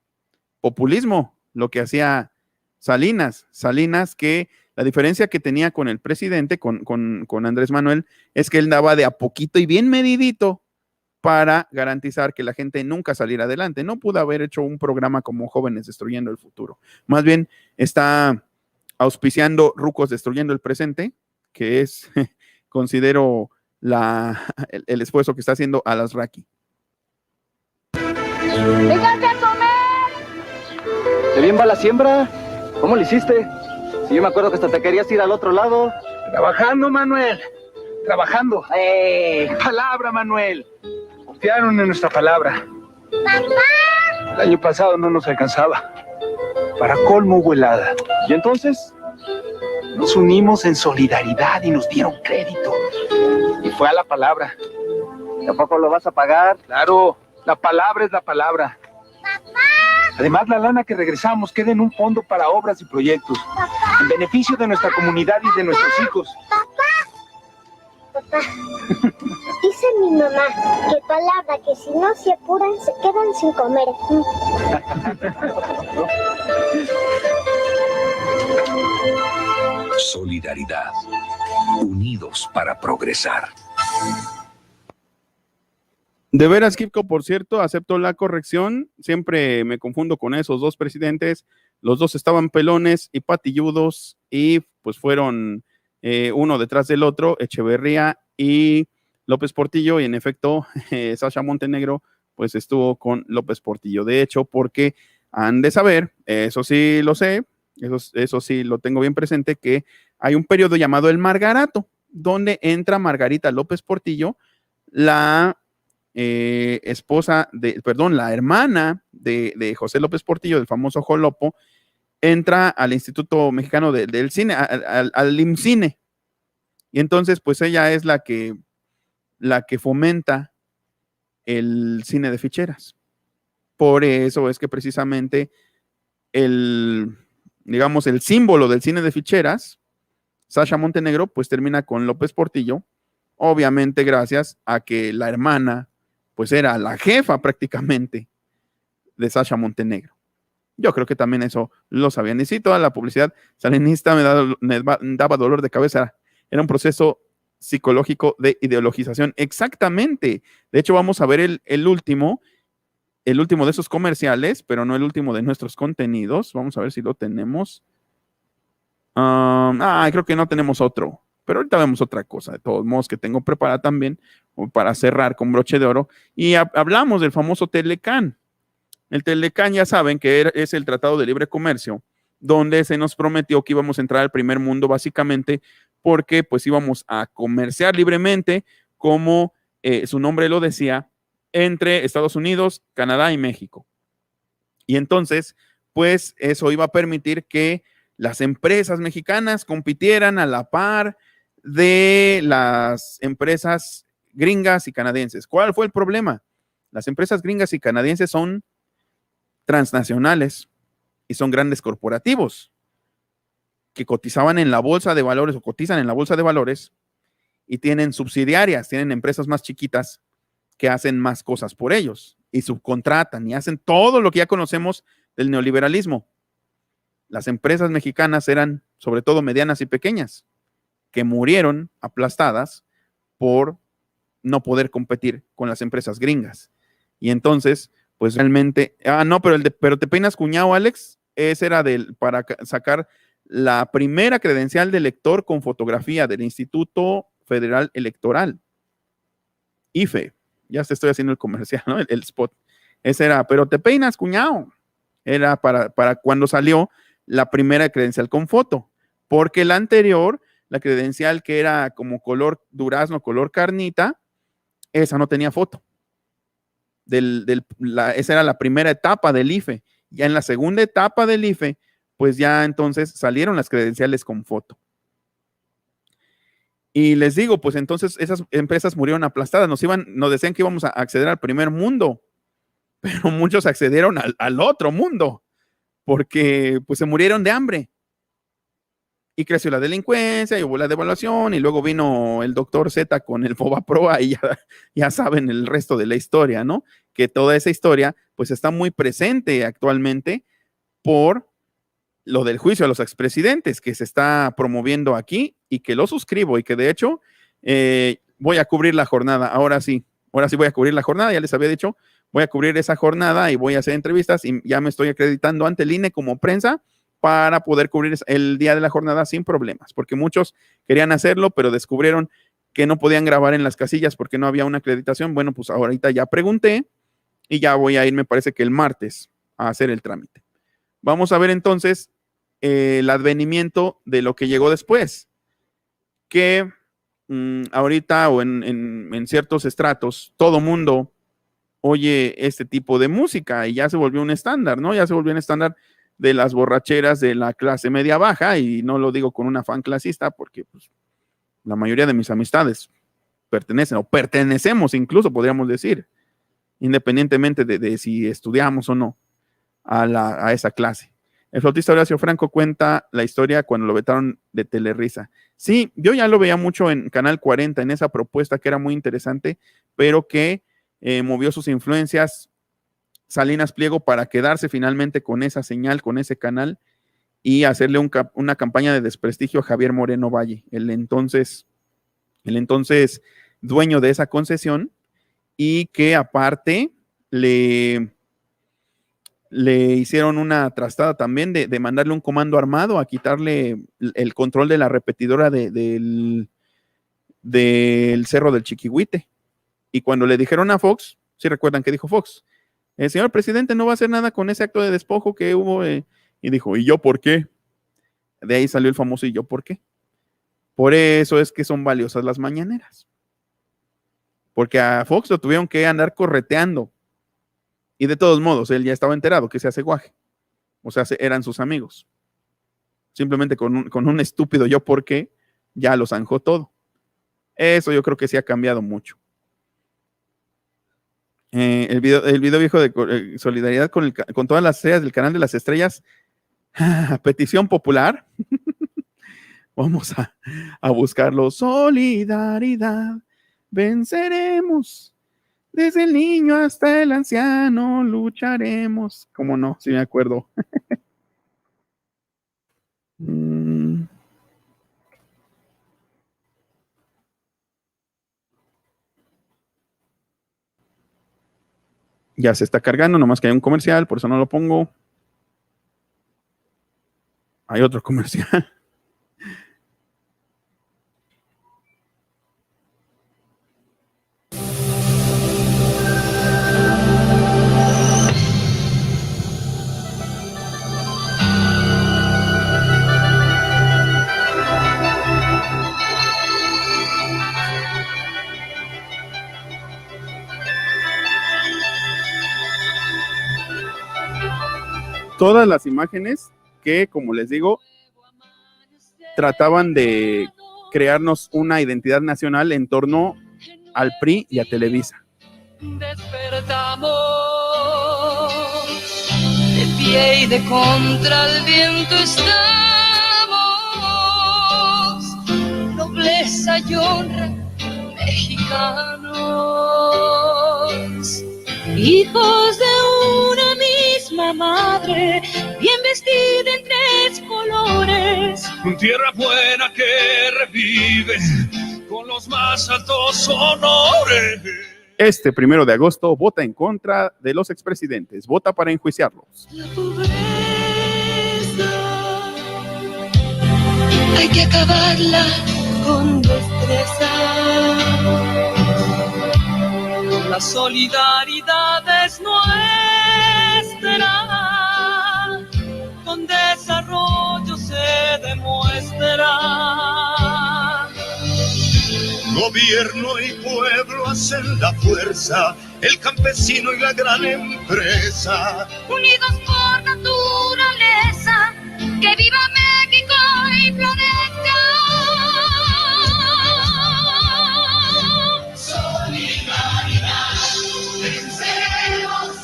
[SPEAKER 1] populismo lo que hacía Salinas. Salinas, que la diferencia que tenía con el presidente, con Andrés Manuel, es que él daba de a poquito y bien medidito para garantizar que la gente nunca saliera adelante. No pudo haber hecho un programa como Jóvenes Destruyendo el Futuro. Más bien está auspiciando Rucos Destruyendo el Presente, que es, considero, el esfuerzo que está haciendo Alasraqui.
[SPEAKER 3] ¡Vénganse a comer!
[SPEAKER 11] ¿De bien va la siembra? ¿Cómo lo hiciste? Si yo me acuerdo que hasta te querías ir al otro lado.
[SPEAKER 12] Trabajando, Manuel. Trabajando. Palabra, Manuel. Confiaron en nuestra palabra.
[SPEAKER 3] ¡Papá!
[SPEAKER 12] El año pasado no nos alcanzaba. Para colmo hubo helada.
[SPEAKER 11] ¿Y entonces?
[SPEAKER 12] Nos unimos en solidaridad y nos dieron crédito. Y fue a la palabra.
[SPEAKER 11] ¿Tampoco lo vas a pagar?
[SPEAKER 12] Claro, la palabra es la palabra.
[SPEAKER 3] ¡Papá!
[SPEAKER 12] Además, la lana que regresamos queda en un fondo para obras y proyectos, en beneficio de nuestra comunidad y de nuestros hijos.
[SPEAKER 3] Papá, dice mi mamá que palabra que si no se apuran se quedan sin comer.
[SPEAKER 13] Solidaridad. Unidos para progresar.
[SPEAKER 1] De veras, Kipko, por cierto, acepto la corrección. Siempre me confundo con esos dos presidentes. Los dos estaban pelones y patilludos y pues fueron uno detrás del otro, Echeverría y López Portillo. Y en efecto, Sasha Montenegro pues estuvo con López Portillo. De hecho, porque han de saber, eso sí lo sé, eso sí lo tengo bien presente, que hay un periodo llamado El Margarato, donde entra Margarita López Portillo, la la hermana de José López Portillo, del famoso Jolopo, entra al Instituto Mexicano del Cine, al IMCINE. Y entonces, pues ella es la que fomenta el cine de ficheras. Por eso es que precisamente el símbolo del cine de ficheras, Sasha Montenegro, pues termina con López Portillo, obviamente gracias a que la hermana pues era la jefa prácticamente de Sasha Montenegro. Yo creo que también eso lo sabían. Y sí, toda la publicidad salinista me daba dolor de cabeza. Era un proceso psicológico de ideologización. Exactamente. De hecho, vamos a ver el último de esos comerciales, pero no el último de nuestros contenidos. Vamos a ver si lo tenemos. Creo que no tenemos otro. Pero ahorita vemos otra cosa, de todos modos, que tengo preparada también para cerrar con broche de oro. Y hablamos del famoso Telecán. El Telecán, ya saben que es el Tratado de Libre Comercio, donde se nos prometió que íbamos a entrar al primer mundo, básicamente, porque pues íbamos a comerciar libremente, como su nombre lo decía, entre Estados Unidos, Canadá y México. Y entonces, pues eso iba a permitir que las empresas mexicanas compitieran a la par de las empresas gringas y canadienses. ¿Cuál fue el problema? Las empresas gringas y canadienses son transnacionales y son grandes corporativos que cotizaban en la bolsa de valores o cotizan en la bolsa de valores y tienen subsidiarias, tienen empresas más chiquitas que hacen más cosas por ellos y subcontratan y hacen todo lo que ya conocemos del neoliberalismo. Las empresas mexicanas eran sobre todo medianas y pequeñas, que murieron aplastadas por no poder competir con las empresas gringas. Y entonces, pues realmente, pero te peinas cuñado, Alex, ese era para sacar la primera credencial de lector con fotografía del Instituto Federal Electoral, IFE. Ya te estoy haciendo el comercial, ¿no? El spot. Ese era, pero te peinas, cuñado. Era para cuando salió la primera credencial con foto, porque la anterior, la credencial que era como color durazno, color carnita, esa no tenía foto. Esa era la primera etapa del IFE. Ya en la segunda etapa del IFE, pues ya entonces salieron las credenciales con foto. Y les digo, pues entonces esas empresas murieron aplastadas, nos decían que íbamos a acceder al primer mundo, pero muchos accedieron al otro mundo, porque pues se murieron de hambre. Y creció la delincuencia, y hubo la devaluación, y luego vino el doctor Z con el Fobaproa, y ya saben el resto de la historia, ¿no? Que toda esa historia, pues está muy presente actualmente por lo del juicio a los expresidentes que se está promoviendo aquí, y que lo suscribo, y que de hecho voy a cubrir la jornada. Ahora sí voy a cubrir la jornada, ya les había dicho, voy a cubrir esa jornada, y voy a hacer entrevistas, y ya me estoy acreditando ante el INE como prensa, para poder cubrir el día de la jornada sin problemas, porque muchos querían hacerlo, pero descubrieron que no podían grabar en las casillas porque no había una acreditación. Bueno, pues ahorita ya pregunté y ya voy a ir, me parece que el martes, a hacer el trámite. Vamos a ver entonces el advenimiento de lo que llegó después, que ahorita o en ciertos estratos, todo mundo oye este tipo de música y ya se volvió un estándar, ¿no? Ya se volvió un estándar de las borracheras de la clase media baja, y no lo digo con un afán clasista, porque pues, la mayoría de mis amistades pertenecemos incluso, podríamos decir, independientemente de si estudiamos o no a esa clase. El flautista Horacio Franco cuenta la historia cuando lo vetaron de Telerisa. Sí, yo ya lo veía mucho en Canal 40, en esa propuesta que era muy interesante, pero que movió sus influencias Salinas Pliego para quedarse finalmente con esa señal, con ese canal, y hacerle una campaña de desprestigio a Javier Moreno Valle, el entonces dueño de esa concesión, y que aparte le hicieron una trastada también de mandarle un comando armado a quitarle el control de la repetidora del Cerro del Chiquihuite. Y cuando le dijeron a Fox, ¿sí recuerdan qué dijo Fox? El señor presidente no va a hacer nada con ese acto de despojo que hubo. Y dijo, ¿y yo por qué? De ahí salió el famoso ¿y yo por qué? Por eso es que son valiosas las mañaneras. Porque a Fox lo tuvieron que andar correteando. Y de todos modos, él ya estaba enterado que se hace guaje. O sea, eran sus amigos. Simplemente con un estúpido ¿yo por qué? Ya lo zanjó todo. Eso yo creo que sí ha cambiado mucho. El video viejo de solidaridad con todas las estrellas del canal de las estrellas. Petición popular. Vamos a buscarlo. Solidaridad. Venceremos. Desde el niño hasta el anciano lucharemos. ¿Cómo no? Sí me acuerdo. Ya se está cargando, nomás que hay un comercial, por eso no lo pongo. Hay otro comercial. Todas las imágenes que, como les digo, trataban de crearnos una identidad nacional en torno al PRI y a Televisa.
[SPEAKER 7] Despertamos de pie y de contra el viento estamos, nobleza y honra, mexicanos, hijos de una misma madre, bien vestida en 3 colores.
[SPEAKER 13] Tierra buena que revive con los más altos honores.
[SPEAKER 1] Este 1 de agosto, vota en contra de los expresidentes. Vota para enjuiciarlos.
[SPEAKER 7] La pobreza hay que acabarla con destreza. La solidaridad es nuestra, con desarrollo se demuestra.
[SPEAKER 3] Gobierno y pueblo hacen la fuerza, el campesino y la gran empresa.
[SPEAKER 7] Unidos por naturaleza, que viva México y florezca.
[SPEAKER 3] Solidaridad, venceremos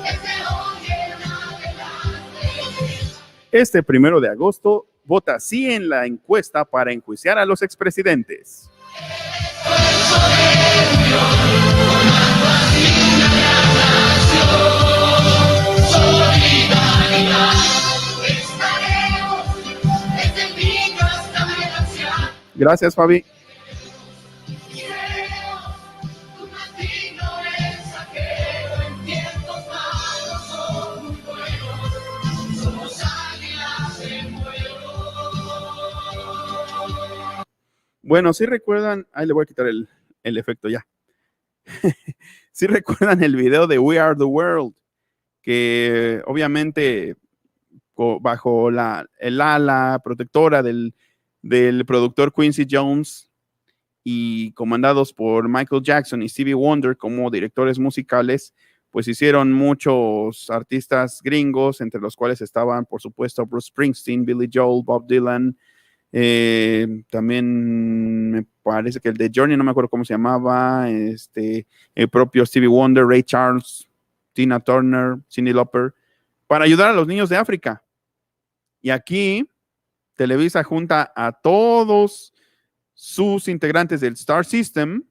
[SPEAKER 3] desde hoy en adelante.
[SPEAKER 1] Este 1 de agosto, vota sí en la encuesta para enjuiciar a los expresidentes. Gracias, Fabi. Bueno, si recuerdan, ahí le voy a quitar el efecto ya. Si recuerdan el video de We Are the World, que obviamente bajo el ala protectora del productor Quincy Jones y comandados por Michael Jackson y Stevie Wonder como directores musicales, pues hicieron muchos artistas gringos, entre los cuales estaban, por supuesto, Bruce Springsteen, Billy Joel, Bob Dylan. También me parece que el de Journey, no me acuerdo cómo se llamaba, el propio Stevie Wonder, Ray Charles, Tina Turner, Cyndi Lauper, para ayudar a los niños de África. Y aquí Televisa junta a todos sus integrantes del Star System.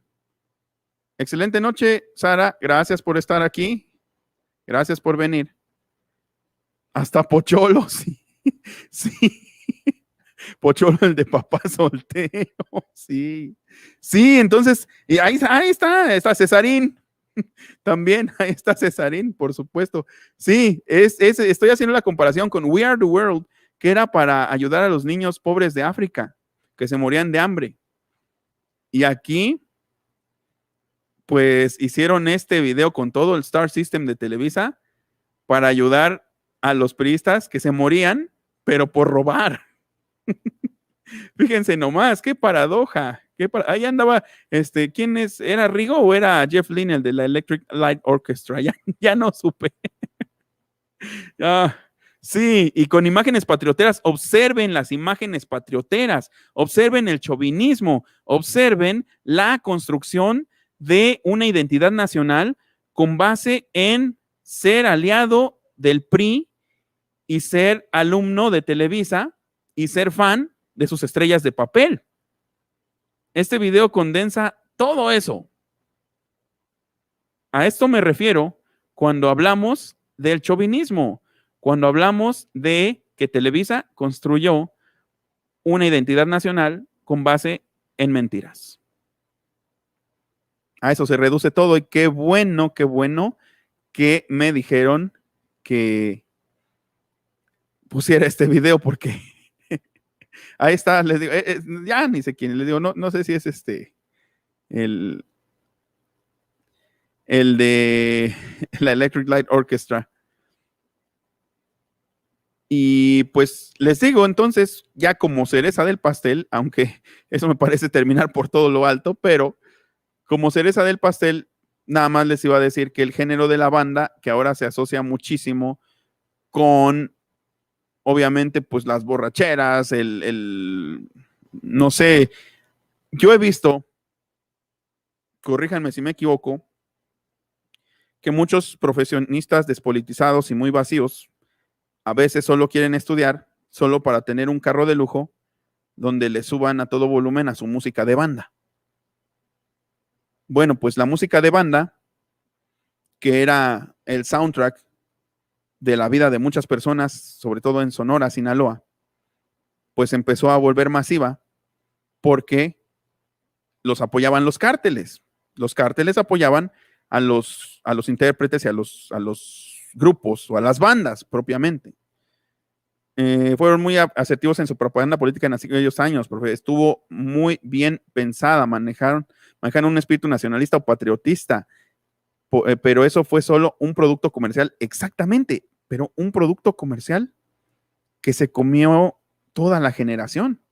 [SPEAKER 1] Excelente noche, Sara, gracias por estar aquí, gracias por venir. Hasta Pocholo, sí, sí. Pocholo, el de papá soltero, sí. Sí, entonces, y ahí está Cesarín. También, ahí está Cesarín, por supuesto. Sí, estoy haciendo la comparación con We Are the World, que era para ayudar a los niños pobres de África, que se morían de hambre. Y aquí, pues, hicieron este video con todo el Star System de Televisa para ayudar a los priistas que se morían, pero por robar. Fíjense nomás, qué paradoja. Ahí andaba, ¿quién es? ¿Era Rigo o era Jeff Lynne, el de la Electric Light Orchestra? Ya no supe. Sí, y con imágenes patrioteras, observen las imágenes patrioteras, observen el chauvinismo, observen la construcción de una identidad nacional con base en ser aliado del PRI y ser alumno de Televisa y ser fan de sus estrellas de papel. Este video condensa todo eso. A esto me refiero cuando hablamos del chauvinismo, cuando hablamos de que Televisa construyó una identidad nacional con base en mentiras. A eso se reduce todo y qué bueno que me dijeron que pusiera este video porque ahí está, les digo, ya ni sé quién, les digo, no sé si es el de la Electric Light Orchestra. Y pues les digo, entonces, ya como cereza del pastel, aunque eso me parece terminar por todo lo alto, pero como cereza del pastel, nada más les iba a decir que el género de la banda, que ahora se asocia muchísimo con obviamente, pues las borracheras, no sé, yo he visto, corríjanme si me equivoco, que muchos profesionistas despolitizados y muy vacíos a veces solo quieren estudiar solo para tener un carro de lujo donde le suban a todo volumen a su música de banda. Bueno, pues la música de banda, que era el soundtrack de la vida de muchas personas, sobre todo en Sonora, Sinaloa, pues empezó a volver masiva porque los apoyaban los cárteles. Los cárteles apoyaban a los intérpretes y a los grupos o a las bandas propiamente. Fueron muy asertivos en su propaganda política en aquellos años, porque estuvo muy bien pensada, manejaron un espíritu nacionalista o patriotista, pero eso fue solo un producto comercial, exactamente, pero un producto comercial que se comió toda la generación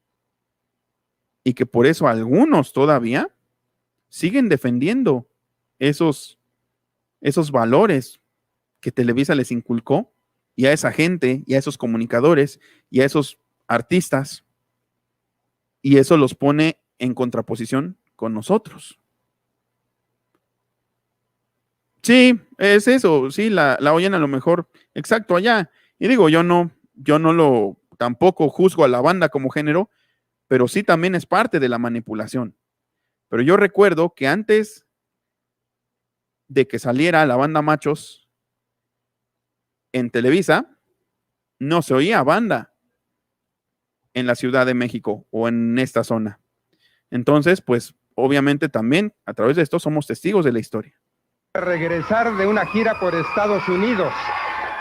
[SPEAKER 1] y que por eso algunos todavía siguen defendiendo esos valores que Televisa les inculcó, y a esa gente, y a esos comunicadores, y a esos artistas, y eso los pone en contraposición con nosotros. Sí, es eso, sí, la oyen a lo mejor, exacto, allá. Y digo, yo no tampoco juzgo a la banda como género, pero sí también es parte de la manipulación. Pero yo recuerdo que antes de que saliera la banda Machos en Televisa, no se oía banda en la Ciudad de México o en esta zona. Entonces, pues, obviamente también a través de esto somos testigos de la historia.
[SPEAKER 14] Regresar de una gira por Estados Unidos.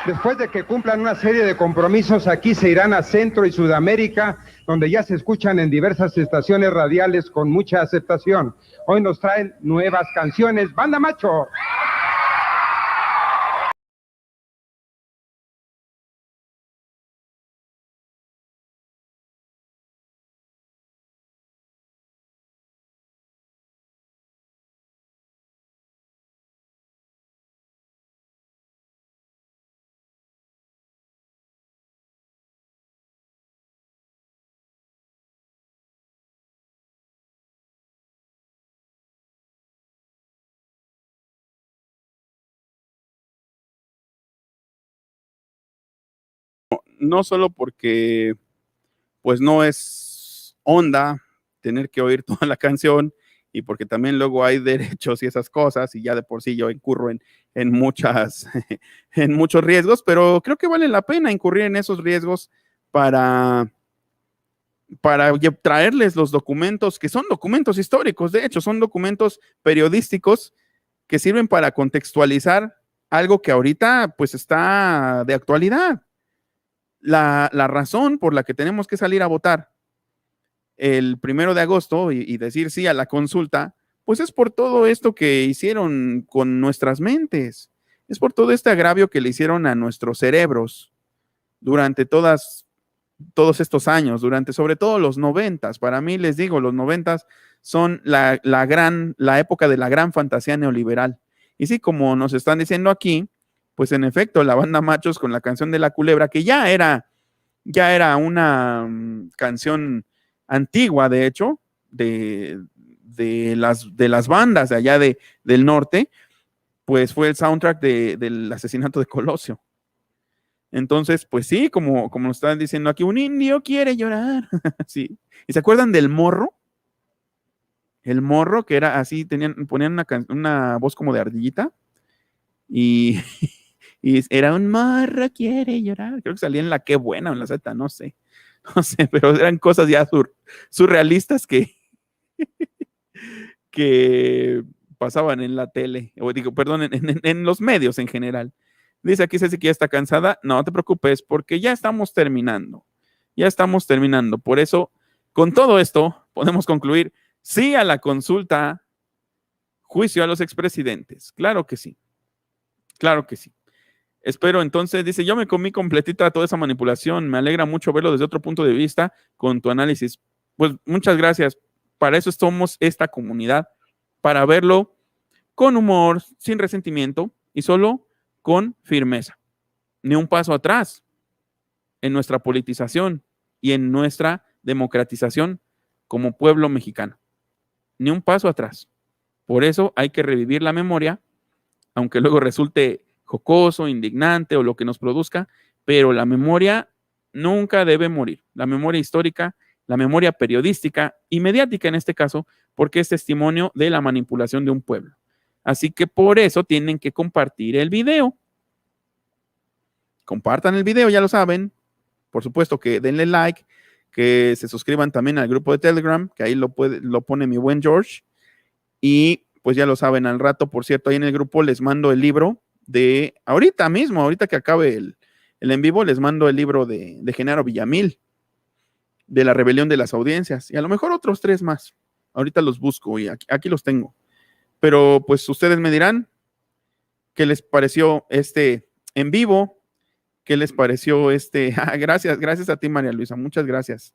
[SPEAKER 14] Después de que cumplan una serie de compromisos, aquí se irán a Centro y Sudamérica, donde ya se escuchan en diversas estaciones radiales con mucha aceptación. Hoy nos traen nuevas canciones. ¡Banda Macho!
[SPEAKER 1] No solo porque pues no es onda tener que oír toda la canción, y porque también luego hay derechos y esas cosas, y ya de por sí yo incurro en muchos riesgos, pero creo que vale la pena incurrir en esos riesgos para traerles los documentos, que son documentos históricos, de hecho, son documentos periodísticos que sirven para contextualizar algo que ahorita pues está de actualidad. La razón por la que tenemos que salir a votar el 1 de agosto y decir sí a la consulta, pues es por todo esto que hicieron con nuestras mentes, es por todo este agravio que le hicieron a nuestros cerebros durante todos estos años, durante sobre todo los 90s. Para mí, les digo, los 90s son la época de la gran fantasía neoliberal. Y sí, como nos están diciendo aquí, pues en efecto, la banda Machos con la canción de La Culebra, que ya era una canción antigua, de hecho, de las bandas de allá del norte, pues fue el soundtrack del asesinato de Colosio. Entonces, pues sí, como nos están diciendo aquí, un indio quiere llorar. Sí. ¿Y se acuerdan del morro? El morro, que era así, ponían una voz como de ardillita, y era un morro quiere llorar. Creo que salía en La Qué Buena o en la Z, no sé, pero eran cosas ya surrealistas que pasaban en la tele, o digo, perdón, en los medios en general. Dice aquí Ceci que ya está cansada. No te preocupes, porque ya estamos terminando. Por eso, con todo esto, podemos concluir sí a la consulta, juicio a los expresidentes. Claro que sí. Espero entonces, dice, yo me comí completita toda esa manipulación. Me alegra mucho verlo desde otro punto de vista con tu análisis. Pues muchas gracias. Para eso somos esta comunidad, para verlo con humor, sin resentimiento y solo con firmeza. Ni un paso atrás, en nuestra politización y en nuestra democratización como pueblo mexicano. Ni un paso atrás. Por eso hay que revivir la memoria, aunque luego resulte jocoso, indignante o lo que nos produzca, pero la memoria nunca debe morir. La memoria histórica, la memoria periodística y mediática en este caso, porque es testimonio de la manipulación de un pueblo. Así que por eso tienen que compartir el video. Compartan el video, ya lo saben. Por supuesto que denle like, que se suscriban también al grupo de Telegram, que ahí lo pone mi buen George. Y pues ya lo saben, al rato, por cierto, ahí en el grupo les mando el libro de, ahorita mismo, ahorita que acabe el en vivo, les mando el libro de Genaro Villamil, de la rebelión de las audiencias, y a lo mejor otros 3 más. Ahorita los busco y aquí los tengo. Pero pues ustedes me dirán qué les pareció este en vivo, qué les pareció gracias a ti, María Luisa, muchas gracias.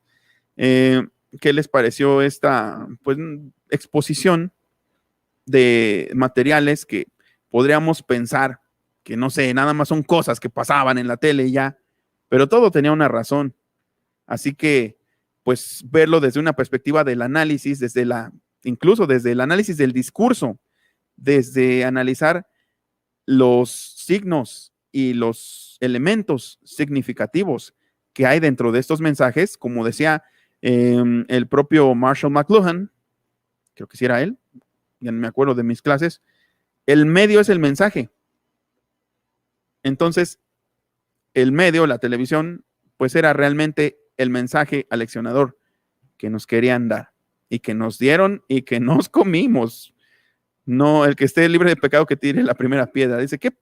[SPEAKER 1] ¿Qué les pareció esta pues exposición de materiales que podríamos pensar que no sé, nada más son cosas que pasaban en la tele y ya, pero todo tenía una razón? Así que pues verlo desde una perspectiva del análisis, incluso desde el análisis del discurso, desde analizar los signos y los elementos significativos que hay dentro de estos mensajes, como decía el propio Marshall McLuhan, creo que sí era él, ya no me acuerdo de mis clases, el medio es el mensaje. Entonces, el medio, la televisión, pues era realmente el mensaje aleccionador que nos querían dar y que nos dieron y que nos comimos. No, el que esté libre de pecado que tire la primera piedra. Dice, qué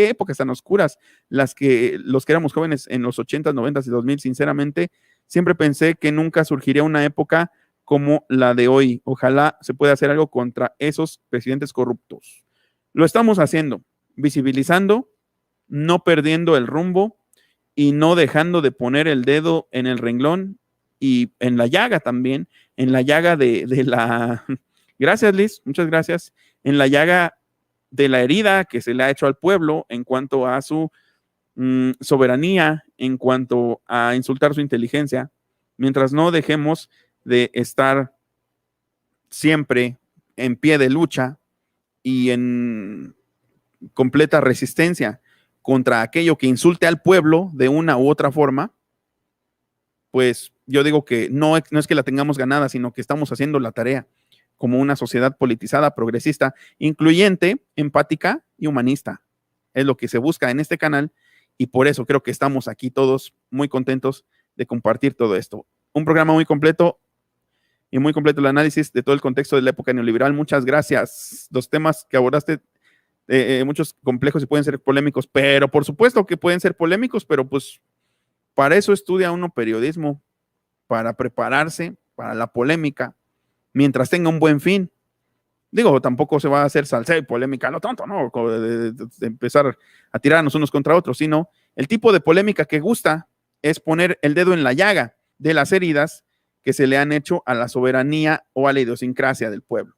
[SPEAKER 1] épocas tan oscuras los que éramos jóvenes en los 80s, 90s y 2000. Sinceramente, siempre pensé que nunca surgiría una época como la de hoy. Ojalá se pueda hacer algo contra esos presidentes corruptos. Lo estamos haciendo, visibilizando, no perdiendo el rumbo y no dejando de poner el dedo en el renglón y en la llaga también, en la llaga de la... Gracias, Liz, muchas gracias. En la llaga de la herida que se le ha hecho al pueblo en cuanto a su soberanía, en cuanto a insultar su inteligencia, mientras no dejemos de estar siempre en pie de lucha y en completa resistencia contra aquello que insulte al pueblo de una u otra forma, pues yo digo que no es que la tengamos ganada, sino que estamos haciendo la tarea como una sociedad politizada, progresista, incluyente, empática y humanista. Es lo que se busca en este canal y por eso creo que estamos aquí todos muy contentos de compartir todo esto. Un programa muy completo y muy completo el análisis de todo el contexto de la época neoliberal. Muchas gracias. Los temas que abordaste, muchos complejos y pueden ser polémicos, pero por supuesto que pueden ser polémicos, pero pues para eso estudia uno periodismo, para prepararse para la polémica, mientras tenga un buen fin. Digo, tampoco se va a hacer salseo y polémica, no tanto, ¿no? De empezar a tirarnos unos contra otros, sino el tipo de polémica que gusta es poner el dedo en la llaga de las heridas que se le han hecho a la soberanía o a la idiosincrasia del pueblo.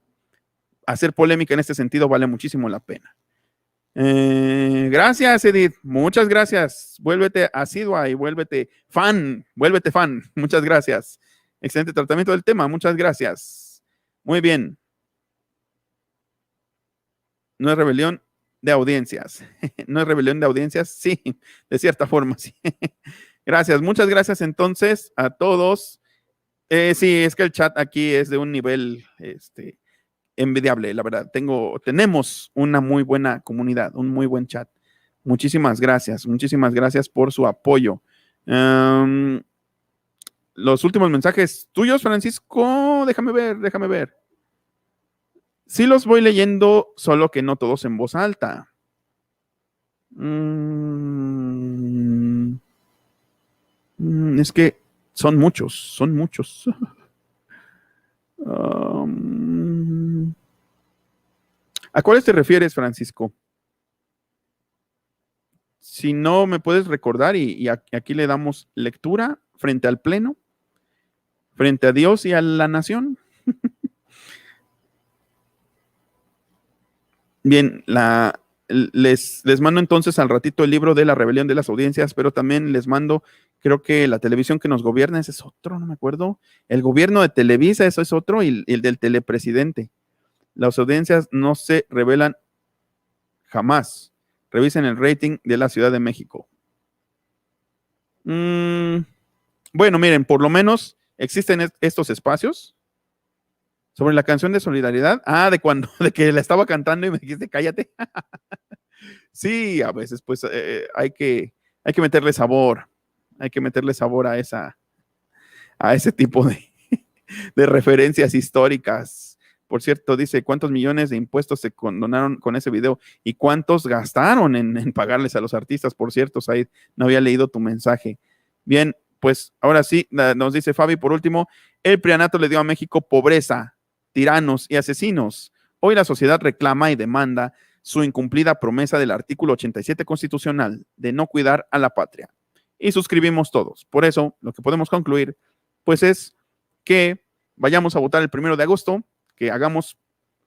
[SPEAKER 1] Hacer polémica en este sentido vale muchísimo la pena. Gracias, Edith, muchas gracias. Vuélvete asidua y vuélvete fan. Muchas gracias. Excelente tratamiento del tema, muchas gracias. Muy bien. No es rebelión de audiencias. No es rebelión de audiencias, sí, de cierta forma, sí. Gracias, muchas gracias entonces a todos. Sí, es que el chat aquí es de un nivel envidiable, la verdad. Tenemos una muy buena comunidad, un muy buen chat. Muchísimas gracias por su apoyo. Los últimos mensajes tuyos, Francisco, déjame ver. Sí los voy leyendo, solo que no todos en voz alta. Es que son muchos. ¿A cuáles te refieres, Francisco? Si no me puedes recordar y aquí le damos lectura frente al Pleno, frente a Dios y a la nación. Bien, les mando entonces al ratito el libro de La rebelión de las audiencias, pero también les mando, creo que La televisión que nos gobierna, ese es otro, no me acuerdo. El gobierno de Televisa, eso es otro, y el del telepresidente. Las audiencias no se revelan jamás. Revisen el rating de la Ciudad de México. Bueno, miren, por lo menos existen estos espacios sobre la canción de solidaridad. De que la estaba cantando y me dijiste cállate. Sí, a veces pues hay que meterle sabor. Hay que meterle sabor a ese tipo de referencias históricas. Por cierto, dice, ¿cuántos millones de impuestos se condonaron con ese video? ¿Y cuántos gastaron en pagarles a los artistas? Por cierto, Said, no había leído tu mensaje. Bien, pues ahora sí, nos dice Fabi, por último, el prianato le dio a México pobreza, tiranos y asesinos. Hoy la sociedad reclama y demanda su incumplida promesa del artículo 87 constitucional de no cuidar a la patria. Y suscribimos todos. Por eso, lo que podemos concluir, pues es que vayamos a votar el 1 de agosto, que hagamos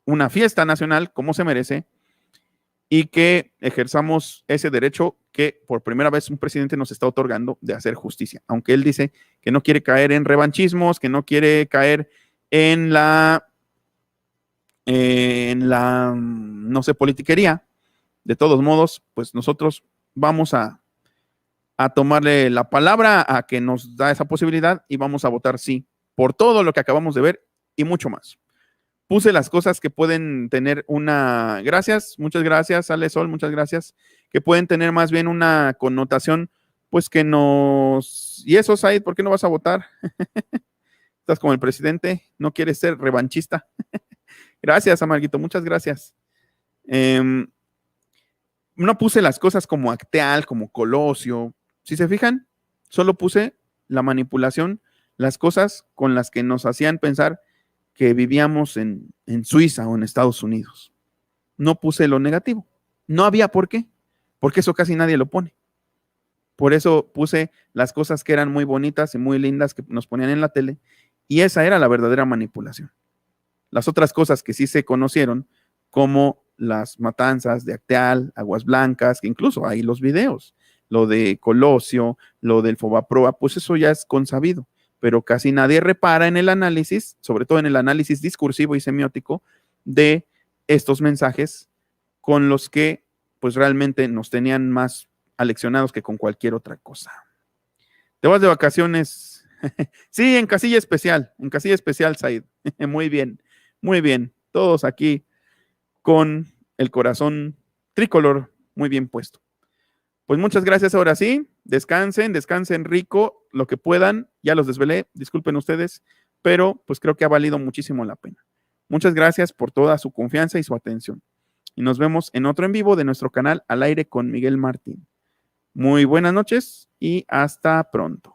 [SPEAKER 1] una fiesta nacional como se merece y que ejerzamos ese derecho que por primera vez un presidente nos está otorgando de hacer justicia. Aunque él dice que no quiere caer en revanchismos, que no quiere caer en la no sé, politiquería. De todos modos, pues nosotros vamos a tomarle la palabra a que nos da esa posibilidad y vamos a votar sí por todo lo que acabamos de ver y mucho más. Puse las cosas que pueden tener muchas gracias, Ale Sol, muchas gracias, que pueden tener más bien una connotación, pues y eso, Said, ¿por qué no vas a votar? Estás como el presidente, no quieres ser revanchista. Gracias, Amarguito, muchas gracias. No puse las cosas como Acteal, como Colosio. Si se fijan, solo puse la manipulación, las cosas con las que nos hacían pensar que vivíamos en Suiza o en Estados Unidos. No puse lo negativo. No había por qué, porque eso casi nadie lo pone. Por eso puse las cosas que eran muy bonitas y muy lindas que nos ponían en la tele, y esa era la verdadera manipulación. Las otras cosas que sí se conocieron, como las matanzas de Acteal, Aguas Blancas, que incluso hay los videos, lo de Colosio, lo del Fobaproa, pues eso ya es consabido. Pero casi nadie repara en el análisis, sobre todo en el análisis discursivo y semiótico de estos mensajes con los que pues realmente nos tenían más aleccionados que con cualquier otra cosa. ¿Te vas de vacaciones? Sí, en casilla especial, Said. Muy bien. Todos aquí con el corazón tricolor muy bien puesto. Pues muchas gracias, ahora sí, descansen rico, lo que puedan, ya los desvelé, disculpen ustedes, pero pues creo que ha valido muchísimo la pena. Muchas gracias por toda su confianza y su atención. Y nos vemos en otro en vivo de nuestro canal Al Aire con Miguel Martín. Muy buenas noches y hasta pronto.